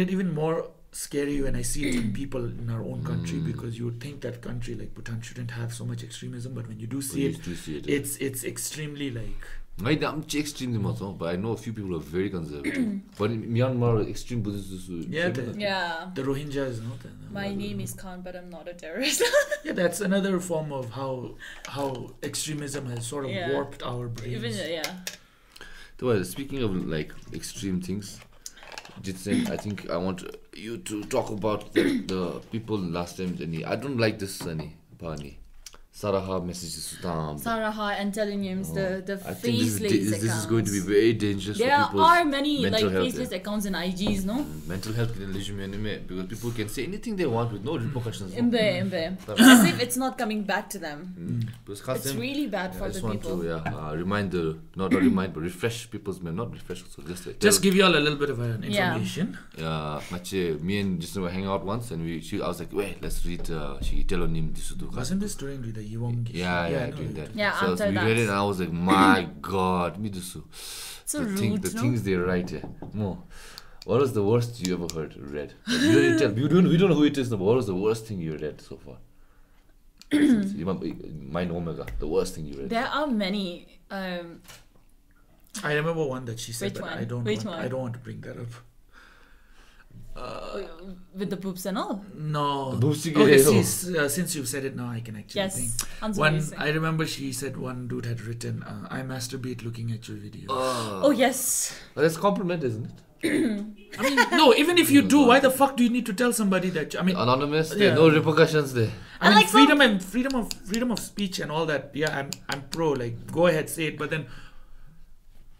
it even more scary when I see it in people in our own country, because you would think that country like Bhutan shouldn't have so much extremism, but when you do see it, it's extremely I'm extremely much, but I know a few people who are very conservative. But in Myanmar, extreme Buddhists. The Rohingyas. My name is Khan, but I'm not a terrorist. That's another form of how extremism has sort of warped our brains. Well, speaking of extreme things, Jitsen, I think I want you to talk about the people last time. I don't like this, Pani. Saraha messages Saraha and telling him the faceless accounts. This is going to be very dangerous. There are many faceless accounts and IGs, no? Mental health because people can say anything they want with no repercussions. As if it's not coming back to them. It's really bad for the people. Not remind, but refresh people's memory. Not refresh, so just give you all a little bit of an information. Me and Jisoo were hanging out once, and I was like, wait, let's read Telonym Disudu. Wasn't this during the Yewongi? Doing that. So we read it and I was like, my God, Midusu. So rude, the things they write here. What was the worst you ever read? We don't know who it is, but what was the worst thing you read so far? Mine Omega, the worst thing you read. There are many. I remember one that she said, but I don't want to bring that up. With the boobs and all. No. The boobs Okay, together. see, since you've said it now, I can actually think. Yes. Answer One, amazing. I remember she said one dude had written, "I masturbate looking at your video." Oh yes. Well, that's a compliment, isn't it? I mean, no. Even if you do, why the fuck do you need to tell somebody that? I mean, Anonymous. There Yeah. are no repercussions there. I And mean, like freedom of speech and all that. Yeah, I'm pro. Like, go ahead, say it. But then,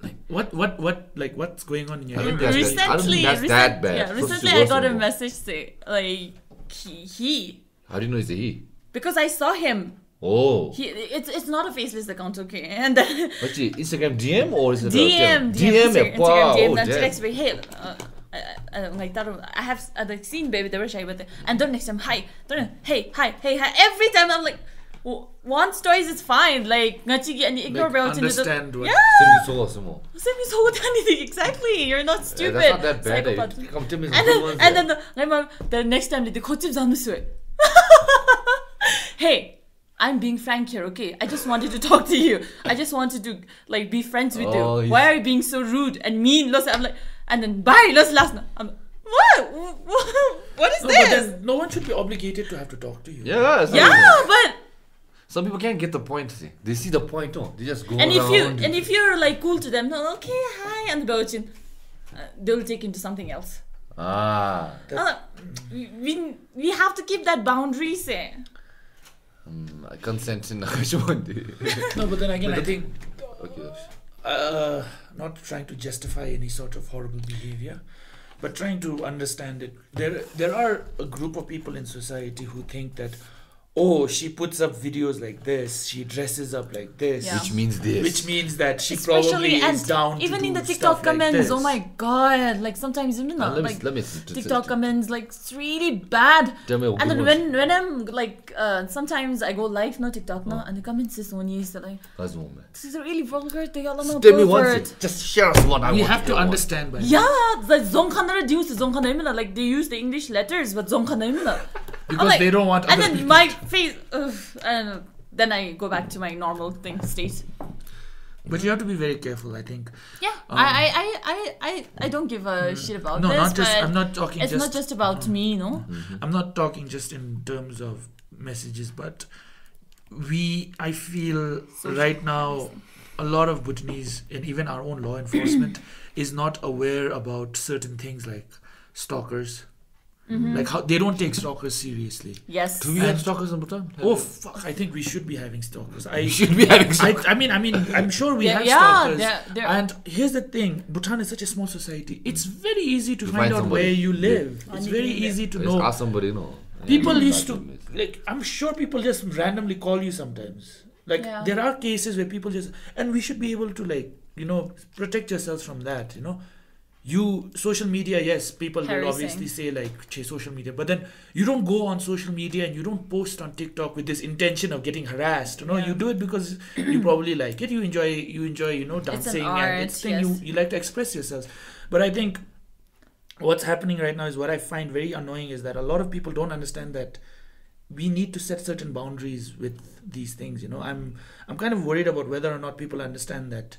like, what's going on in your I head? don't think That's I don't think that's that bad. Yeah, Supposed to recently be I worse got a than that. message say like he How do you know it's a he? because I saw him. Oh. It's not a faceless account, okay? And then What's it? Instagram DM or is it DM, DM? Instagram Wow. DM, Oh, then damn. text me, hey, like that. I have like seen baby, they were shy with it, and then next time, hi, then hey, hi. Every time I'm like, once twice is fine. Like ngachi and ignore Like, about understand what. Yeah. Semi-solo. Semi so anything exactly. You're not Yeah, stupid. that's not that bad. Psychopath. Come to me. And then my mom, the next time the coach on the way. Hey, I'm being frank here, okay? I just wanted to talk to you. I just wanted to like be friends with Oh, you. Why are you being so rude and mean? I'm like, and then bye. Let's last. I'm what? What is No, but this? then no one should be obligated to have to talk to you. Yeah, that's Yeah, not- but Some people can't get the point. See, they see the point. No, they just go and around. if you're like cool to them, no, okay, hi, and Belgian, they'll take into something else. Ah. We have to keep that boundary, say. Consent in Ashwandi. No, but then again, I think Okay. not trying to justify any sort of horrible behavior, but trying to understand it. There are a group of people in society who think that, oh, she puts up videos like this, she dresses up like this, Yeah. Which means this. which means that she Especially probably is and down to even in do the stuff TikTok like comments, this. oh my god, like sometimes you know, like let me TikTok comments, like it's really bad. Tell me And then when I'm like, sometimes I go live no TikTok no, and the comments is one is like, That's one man. this is a really vulgar thing. I don't know. Tell me once. Just share us one. I We want have to hear one. understand by Yeah, the Zongkhanara use Zongkhanara like they use the English letters, but Zongkhanara. because they don't want And other then people. my face, I don't know. Then I go back to my normal thing state. But you have to be very careful, I think. Yeah, I don't give a shit about No, this. not just. but I'm not talking it's just. not just about me, no. I'm not talking just in terms of messages, but I feel right now a lot of Bhutanese and even our own law enforcement is not aware about certain things like stalkers. Like how they don't take stalkers seriously. Yes. Do we have stalkers in Bhutan? Oh fuck! I think we should be having stalkers. We should be having stalkers. I mean, I'm sure we Yeah, have yeah, stalkers. they're- And here's the thing: Bhutan is such a small society. It's very easy to To find find out somebody. where you live. Yeah. It's And very you live. easy to Just know. ask somebody, no. People Yeah, used to that's like. I'm sure people just randomly call you sometimes. Like Yeah. there are cases where people just, and we should be able to protect yourselves from that. Social media, yes, people will Harassing. obviously say like social media, but then you don't go on social media and you don't post on TikTok with this intention of getting harassed. Yeah. You do it because you probably like it. You enjoy dancing art, and it's thing yes. you like to express yourselves. But I think what's happening right now is what I find very annoying is that a lot of people don't understand that we need to set certain boundaries with these things. I'm kind of worried about whether or not people understand that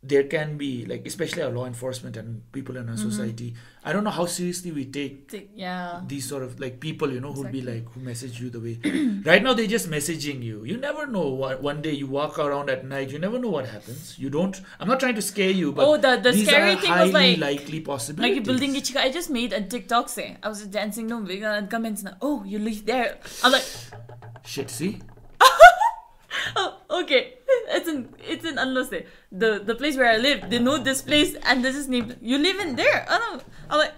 there can be, like, especially our law enforcement and people in our society, I don't know how seriously we take Yeah. these sort of like people who'll be Exactly. like, who message you the way right now they're just messaging you never know what one day you walk around at night, you never know what happens. I'm not trying to scare you, but Oh, the these scary are thing was highly like likely possibilities. Like building it. I just made a TikTok say I was dancing no and comments now. Oh, you live there. I'm like, shit, see. oh, okay. It's in Unlose. The place where I live. They know this place and this is named. You live in there. I don't. I'm like,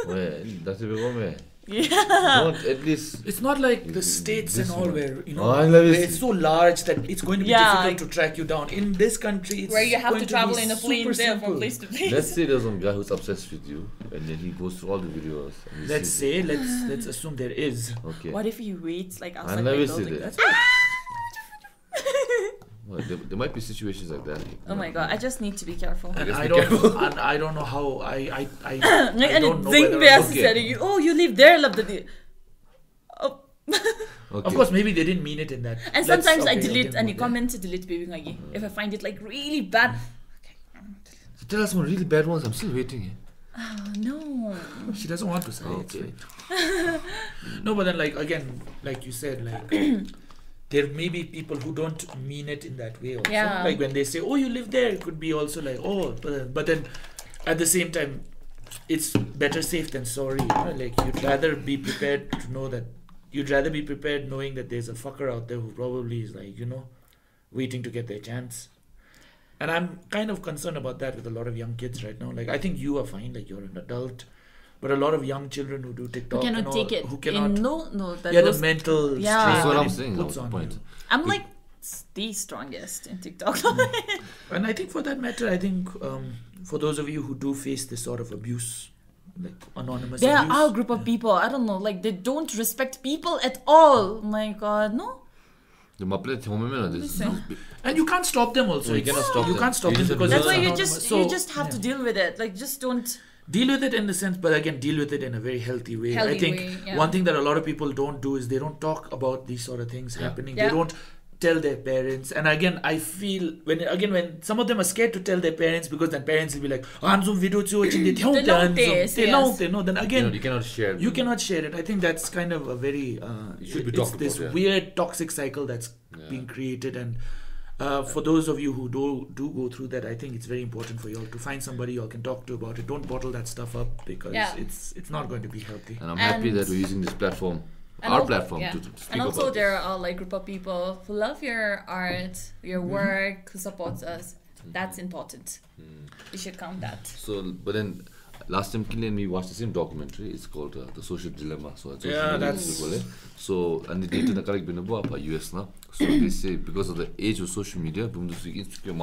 Where? That's a big one, man. yeah. Don't at least. It's not like the states and This all one. where Oh, I love where it. it's so large that it's going to be Yeah. difficult to track you down. In this country, it's Where you have going to travel be in a plane super there from simple. place to place. Let's say there's some guy who's obsessed with you, and then he goes through all the videos. And he Let's sees say, let's assume there is. it. Okay. What if he waits like outside I my never see building? that. That's Well, there might be situations like that. Oh my god! I just need to be careful. and guess I be don't, careful. and I don't know how I And don't know zing whether. bears okay. said you. Oh, you live there, love the. Oh. Okay. Of course, maybe they didn't mean it in that. And Let's- sometimes I okay, delete okay, and okay. comment to delete baby if I find it like really bad. So tell us some really bad ones. I'm still waiting. No. She doesn't want to say it. Okay. Right? No, but then like again, like you said, like there may be people who don't mean it in that way also. Yeah. Like when they say, "Oh, you live there," it could be also like, "Oh," but then at the same time, it's better safe than sorry. You know? Like you'd rather be prepared to know that. You'd rather be prepared knowing that there's a fucker out there who probably is like, waiting to get their chance. And I'm kind of concerned about that with a lot of young kids right now. Like I think you are fine, like you're an adult, but a lot of young children who do TikTok Who and cannot all, take it. who cannot, No. That yeah, was, the mental Yeah. strain That's what that I'm it saying. puts The on point. you. I'm like the strongest in TikTok. And I think for that matter, I think for those of you who do face this sort of abuse, like anonymous There abuse, are a group of people, I don't know, like they don't respect people at all. Oh my god, no? The maple theomemen this. and you can't stop them also. No, you It's- cannot stop You them. can't stop You them just because have That's to it's why you anonymous. just So, you just have to yeah. deal with it. Like just don't. Deal with it in the sense, but again, deal with it in a very healthy way. Healthy I think way, yeah. one thing that a lot of people don't do is they don't talk about these sort of things happening. Yeah. They don't tell their parents. And again, I feel when some of them are scared to tell their parents because then parents will be like, "Hanzo video chu they They don't taste, yes. no." Then again, You cannot share. you cannot share it. I think that's kind of a very It should be it's talked this about, yeah. weird toxic cycle that's Yeah. being created. And for those of you who do go through that, I think it's very important for you all to find somebody you all can talk to about it. Don't bottle that stuff up because Yeah. it's not going to be healthy. And I'm happy And- that we're using this platform, And our al- platform, yeah. to speak And also about there are like group of people who love your art, your work, who supports us. That's important. You should count that. So, but then last time Kinley and me watched the same documentary. It's called The Social Dilemma. So it's Yeah, also that's- really cool, So and the data correct been about US now. So they say because of the age of social media, Instagram,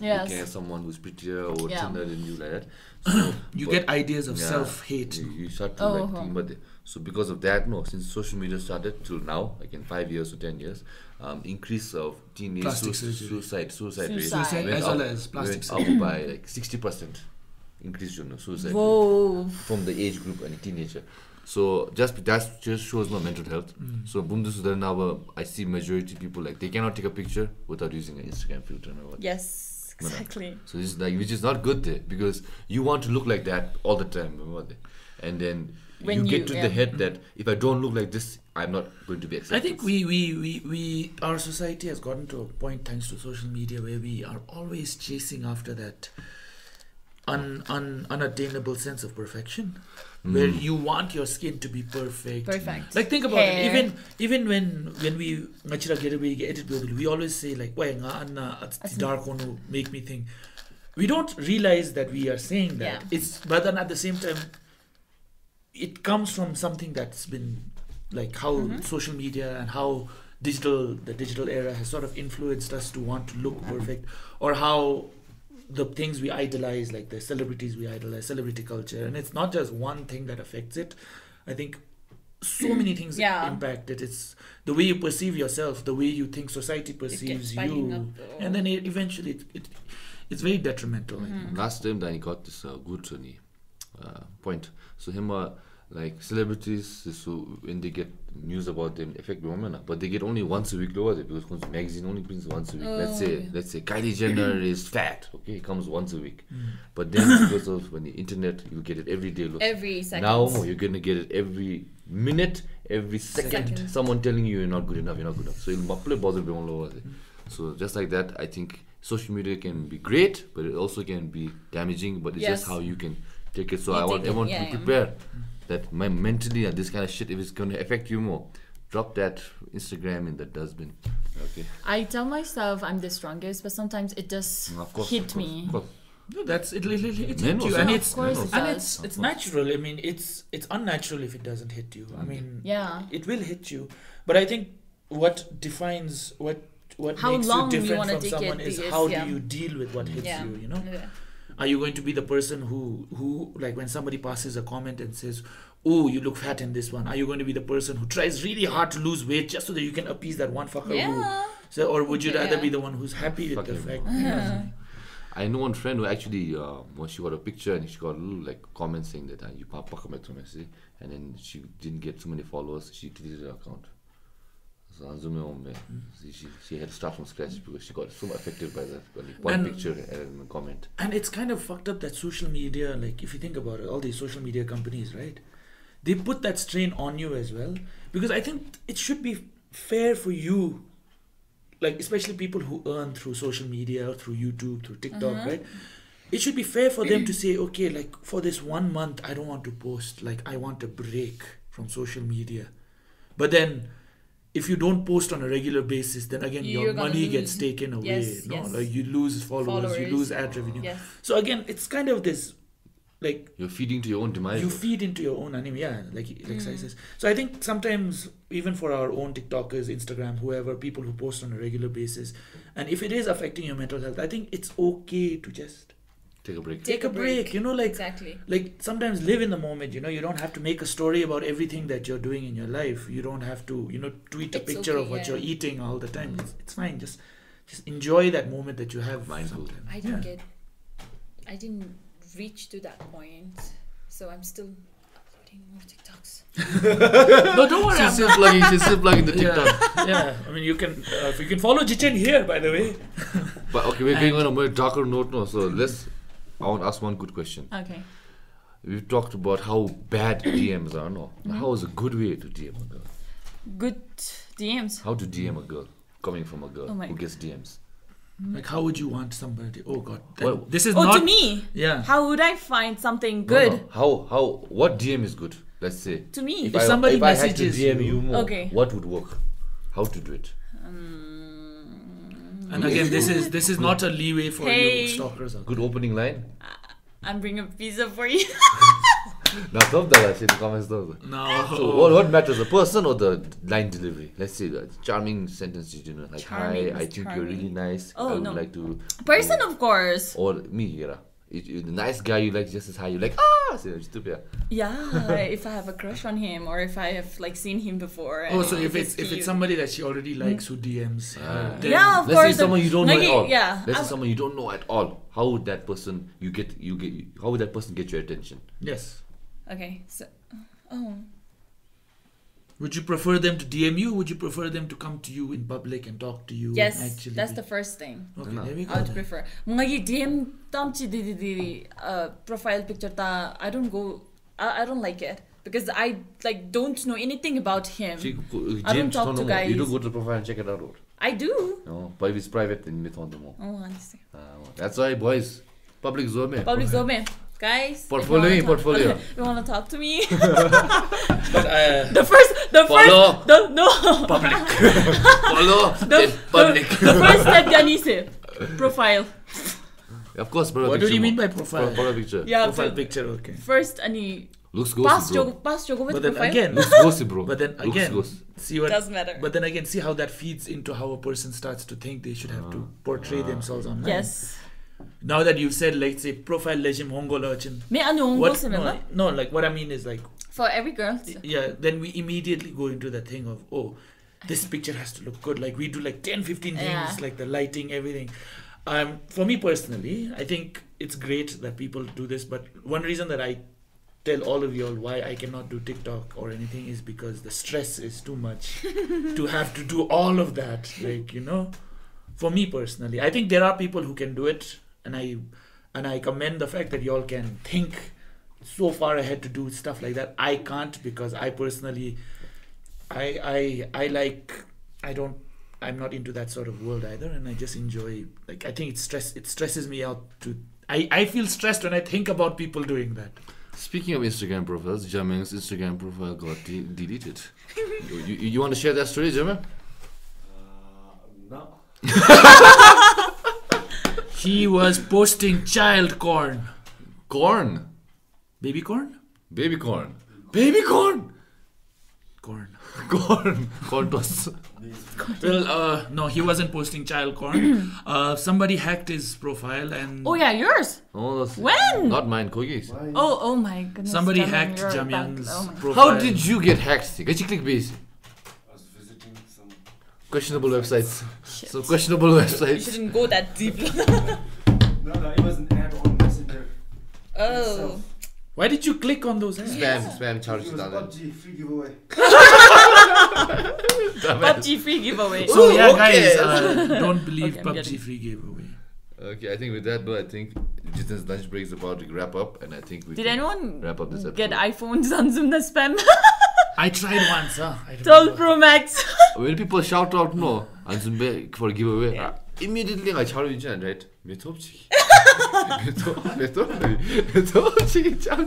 Yes. you can have someone who's prettier or Yeah. thinner than you like that. So You but- get ideas of yeah, self-hate. You start to Oh, like huh. think about it. So because of that, no, since social media started till now, like in 5 years or 10 years, increase of teenage Plastic surgery. suicide rate Suicide. went As up, well as plastic went up by like 60% increase in suicide rate Whoa. from the age group and teenager. So that just shows my mental health. So now I see majority people like they cannot take a picture without using an Instagram filter or what. Yes, exactly. So this is like which is not good there because you want to look like that all the time, and then When you get you- to yeah. the head that if I don't look like this, I'm not going to be accepted. I think we our society has gotten to a point thanks to social media where we are always chasing after that unattainable sense of perfection, where you want your skin to be perfect. Perfect. Like think about Hair. it. Even when we ngachira get away get it we always say like why nga anna it's dark ono make me think. We don't realize that we are saying that. Yeah. But then at the same time it comes from something that's been like how social media and how the digital era has sort of influenced us to want to look perfect, or how the things we idolize, like the celebrities we idolize, celebrity culture, and it's not just one thing that affects it. I think so many things Yeah. impact it. It's the way you perceive yourself, the way you think society perceives piling you, up, and then eventually it's very detrimental. I think. last time Danny got this good point. So him like celebrities, so when they get news about them, affect women, but they get only once a week lower there because magazine only brings once a week. Let's say Kylie Jenner is fat, okay, it comes once a week. But then because of when the internet, you get it every day. Look. Every second. Now you're gonna get it every minute, every second. Second. Someone telling you you're not good enough, you're not good enough. So it'll bother people all over there. So just like that, I think social media can be great, but it also can be damaging. But it's Yes. just how you can take it. So You I want take it, everyone yeah, to be prepared that mentally this kind of shit, if it's going to affect you more, drop that Instagram in the dustbin. Okay. I tell myself I'm the strongest, but sometimes it does Of course, hit of course, me. of course. No, that's it. It's Men hit you, also. and Of it's course it and does. it's natural. I mean, it's unnatural if it doesn't hit you. I mean, Yeah. it will hit you. But I think what defines what How makes long you you different wanna from take someone it is is- how yeah. do you deal with what hits Yeah. you. You know, Yeah. are you going to be the person who like when somebody passes a comment and says, "Oh, you look fat in this one"? Are you going to be the person who tries really hard to lose weight just so that you can appease that one fucker? Yeah. Or would you rather Yeah. be the one who's happy with Fuck the him. fact? I know one friend who actually, when she got a picture and she got a little like comment saying that you papa message, and then she didn't get too many followers, she deleted her account. So she had to start from scratch because she got so affected by that. One And- picture and a comment. And it's kind of fucked up that social media, like if you think about it, all these social media companies, right? They put that strain on you as well. Because I think it should be fair for you, like especially people who earn through social media or through YouTube, through TikTok, right? It should be fair for them to say, okay, like for this 1 month, I don't want to post. Like I want a break from social media. But then if you don't post on a regular basis, then again your You're gonna money lose. gets taken away. Yes, no, yes. like you lose followers, you lose ad revenue. Yes. So again, it's kind of this, like You're feeding to your own demise. you feed into your own anime, yeah, like Sai says. So I think sometimes even for our own TikTokers, Instagram, whoever, people who post on a regular basis, and if it is affecting your mental health, I think it's okay to just Take a break. take a break. You know, like Exactly. like sometimes live in the moment. You know, you don't have to make a story about everything that you're doing in your life. You don't have to, you know, tweet a It's picture of okay, what yeah. you're eating all the time. It's fine. Just enjoy that moment that you have. Mindful. sometimes. I Yeah. I didn't reach to that point, so I'm still uploading more TikToks. No, don't worry. She's still plugging the TikTok. Yeah, I mean, you can follow Jichen here, by the way. But okay, we're going on a more darker note now. So I want to ask one good question. Okay. We've talked about how bad DMs are. No, how is a good way to DM a girl? Good DMs. How to DM a girl coming from a girl Oh my who gets DMs? Like, how would you want somebody? Oh God, Well- this is Oh, not to me. Yeah. How would I find something No, good? no. How? What DM is good? Let's say. To me. If somebody if I had to messages DM you- you more, Okay. what would work? How to do it? And again, this is not a leeway for Hey. you stalkers out Good opening line. I'm bringing pizza for you. Now, top that in the comments though. there. No. So what matters, the person or the line delivery? Let's say the charming sentences, you know, like Charming hi, I is think you're charming. really nice. Oh, I would no. like to. Person, of course. Or me, yeah. The nice guy you like just as high, you like so stupid. Yeah, if I have a crush on him or if I have like seen him before. Oh, and so if he's it's cute. somebody that she already likes who DMs, then Yeah, of Let's course. say someone you don't know at all. Yeah. Let's say someone you don't know at all. How would that person how would that person get your attention? yes. Okay, so. Oh. Would you prefer them to DM you? Or would you prefer them to come to you in public and talk to you? and Yes, actually that's be- the first thing. Okay, No. there we go. I would then. prefer. Mga yi DM tamchi di profile picture ta I don't go. I don't like it because I like don't know anything about him. See, I don't James, talk no, to no, you guys. don't go to the profile and check it out. Or? I do. No, but if it's private, then you don't know. Oh, honestly. That's why, boys. Public zone. Public domain. Guys, Portfolio, if you wanna talk- portfolio. You wanna talk to me? But, the first, Follow. no. Follow The, public. the first step Ganise. Profile. Of course, bro. What do you mean by profile? Profile picture. Yeah, Profile so picture, okay. first ani Looks pass ghosty, bro. jogo with But then profile. again, Looks ghosty, bro. but then Looks again, ghosty. see what Doesn't matter. But then again, see how that feeds into how a person starts to think they should have to portray themselves online. Yes. Now that you've said, like, say, profile legend hongo lachin. Me ano What? go No, no, like what I mean is like, for every girl. yeah. Then we immediately go into the thing of, oh, this picture has to look good. Like we do like 10, 15 things, Yeah. like the lighting, everything. For me personally, I think it's great that people do this. But one reason that I tell all of y'all why I cannot do TikTok or anything is because the stress is too much to have to do all of that. Like, you know, for me personally, I think there are people who can do it, and I commend the fact that y'all can think so far ahead to do stuff like that. I can't because I personally, I'm not into that sort of world either, and I just enjoy, like, I think it stresses me out to. I feel stressed when I think about people doing that. Speaking of Instagram profiles, Jameng's Instagram profile got deleted. you want to share that story, Jameng? No. He was posting child corn. Corn. Baby corn? Baby corn. Baby corn. Corn. Corn. Corn toss. Well, no, he wasn't posting child corn. Somebody hacked his profile and Oh yeah, yours. Oh, that's When? Not mine, cookies. Why? Oh my goodness. somebody Jamyang, hacked you're back. Jamyang's Oh my. profile. How did you get hacked? Can you click base? I was visiting some. Questionable websites. Shit. So questionable You websites. shouldn't go that deep. No, it was an ad on Messenger. Oh. itself. Why did you click on those ads? Spam It charges was down there. PUBG free giveaway. PUBG free giveaway. So yeah, okay. guys, don't believe Okay, I'm PUBG getting- free giveaway. Okay, I think with that, though, I think Jitin's lunch break is about to wrap up, and I think we Did can anyone wrap up this episode. get iPhones on Zoom the spam? I tried once, I 12 remember. Pro Max. When people shout out no, and Zumbe for giveaway, immediately I shout you right?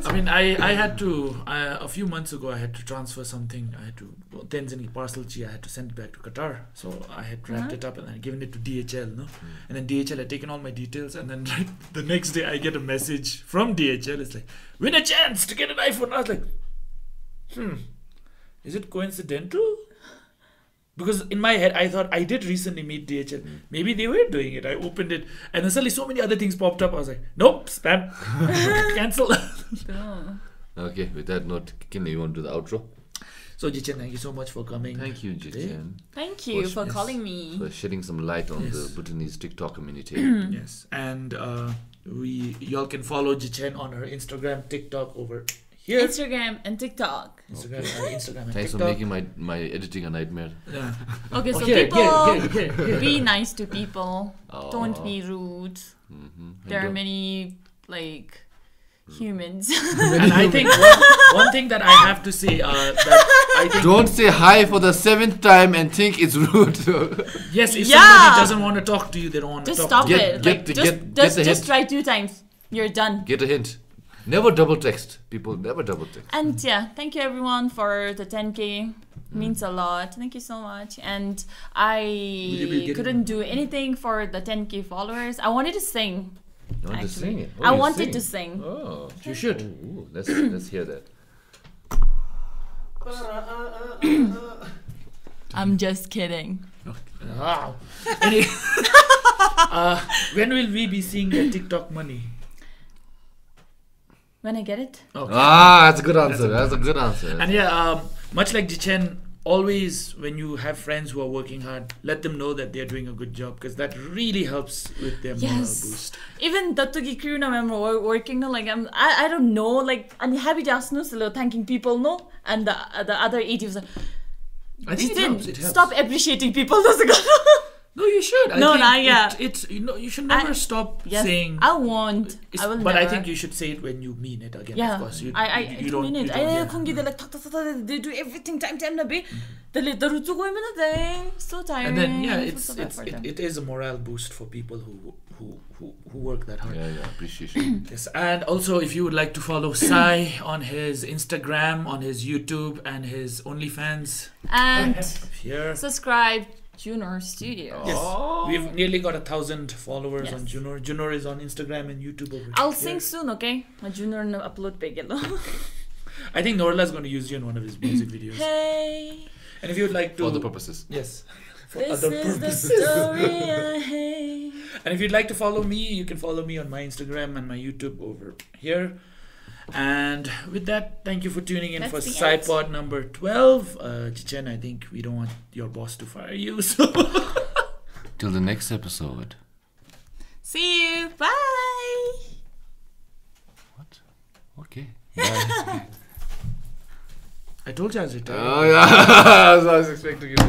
I mean, I had to, a few months ago, I had to transfer something. I had to, Tenzin parcel chi, I had to send it back to Qatar. So I had wrapped it up and I given it to DHL, no? And then DHL had taken all my details. And then right, the next day, I get a message from DHL. It's like, win a chance to get an iPhone. I was like, is it coincidental? Because in my head, I thought I did recently meet DHL. Maybe they were doing it. I opened it, and then suddenly so many other things popped up. I was like, nope, spam. Cancel. Okay, with that note, Kinley, you want to do the outro? So, Jichen, thank you so much for coming. Thank you, Jitin, Thank you for Yes. calling me. for shedding some light on Yes. the Bhutanese TikTok community. Yes. And y'all can follow Jichen on her Instagram, TikTok over here. Instagram and TikTok. Instagram and Thanks for TikTok. making my editing a nightmare. Yeah. Okay, so here, people, here. be nice to people. Oh. Don't be rude. Mm-hmm. There are many, like, humans. And I think one thing that I have to say, that I think, Don't say hi for the 7th time and think it's rude. yes, if Yeah. somebody doesn't want to talk to you, they don't want to Just talk stop to you. it. Get Like, the- just get just, the just hint. try 2 times. You're done. Get a hint. Never double text. People never double text. And yeah, thank you everyone for the 10K. Means a lot. Thank you so much. And you be I getting- couldn't do anything for the 10K followers. I wanted to sing. You want to Actually. sing it? I you wanted sing. to sing. Oh, You should. Ooh, let's hear that. I'm just kidding. Wow. Any- when will we be seeing the TikTok money? When I get it? Okay. Ah, that's a good answer. That's a good answer. And yeah, much like Jichen, always when you have friends who are working hard, let them know that they're doing a good job because that really helps with their morale Yes. boost. Even Tattuki crew na member working no, like I don't know, like I'm happy to ask no silo thanking people no, and the other 80 was like, I think it helps. It helps. stop appreciating people. No, you should. I No, think nah, yeah. It's you should never stop Yes, saying. I won't. it's- I will but never. I think you should say it when you mean it again. Yeah, Of course, you I don't. mean You it. don't, yeah. Kongi they like they do everything time na be. The rutu go in the so tiring. And then yeah, I feel so bad for them. it is a morale boost for people who work that hard. Yeah, appreciation. Yes, and also if you would like to follow Sai on his Instagram, on his YouTube, and his OnlyFans, And here. subscribe Juno Studios. Yes, we've nearly got 1,000 followers on Yes. Junor. Junor is on Instagram and YouTube over I'll here. sing soon, okay? My Juno na upload pegelo. I think Norla's going to use you in one of his music videos. Hey, And if you'd like to, For other purposes. yes, for this other is the purposes. story. Hey. And if you'd like to follow me, you can follow me on my Instagram and my YouTube over here. And with that, thank you for tuning in That's for the SciPod number 12. Chichen, I think we don't want your boss to fire you. So Till the next episode. See you. Bye. What? Okay. Bye. I told you I was retired. Oh yeah. I was expecting you.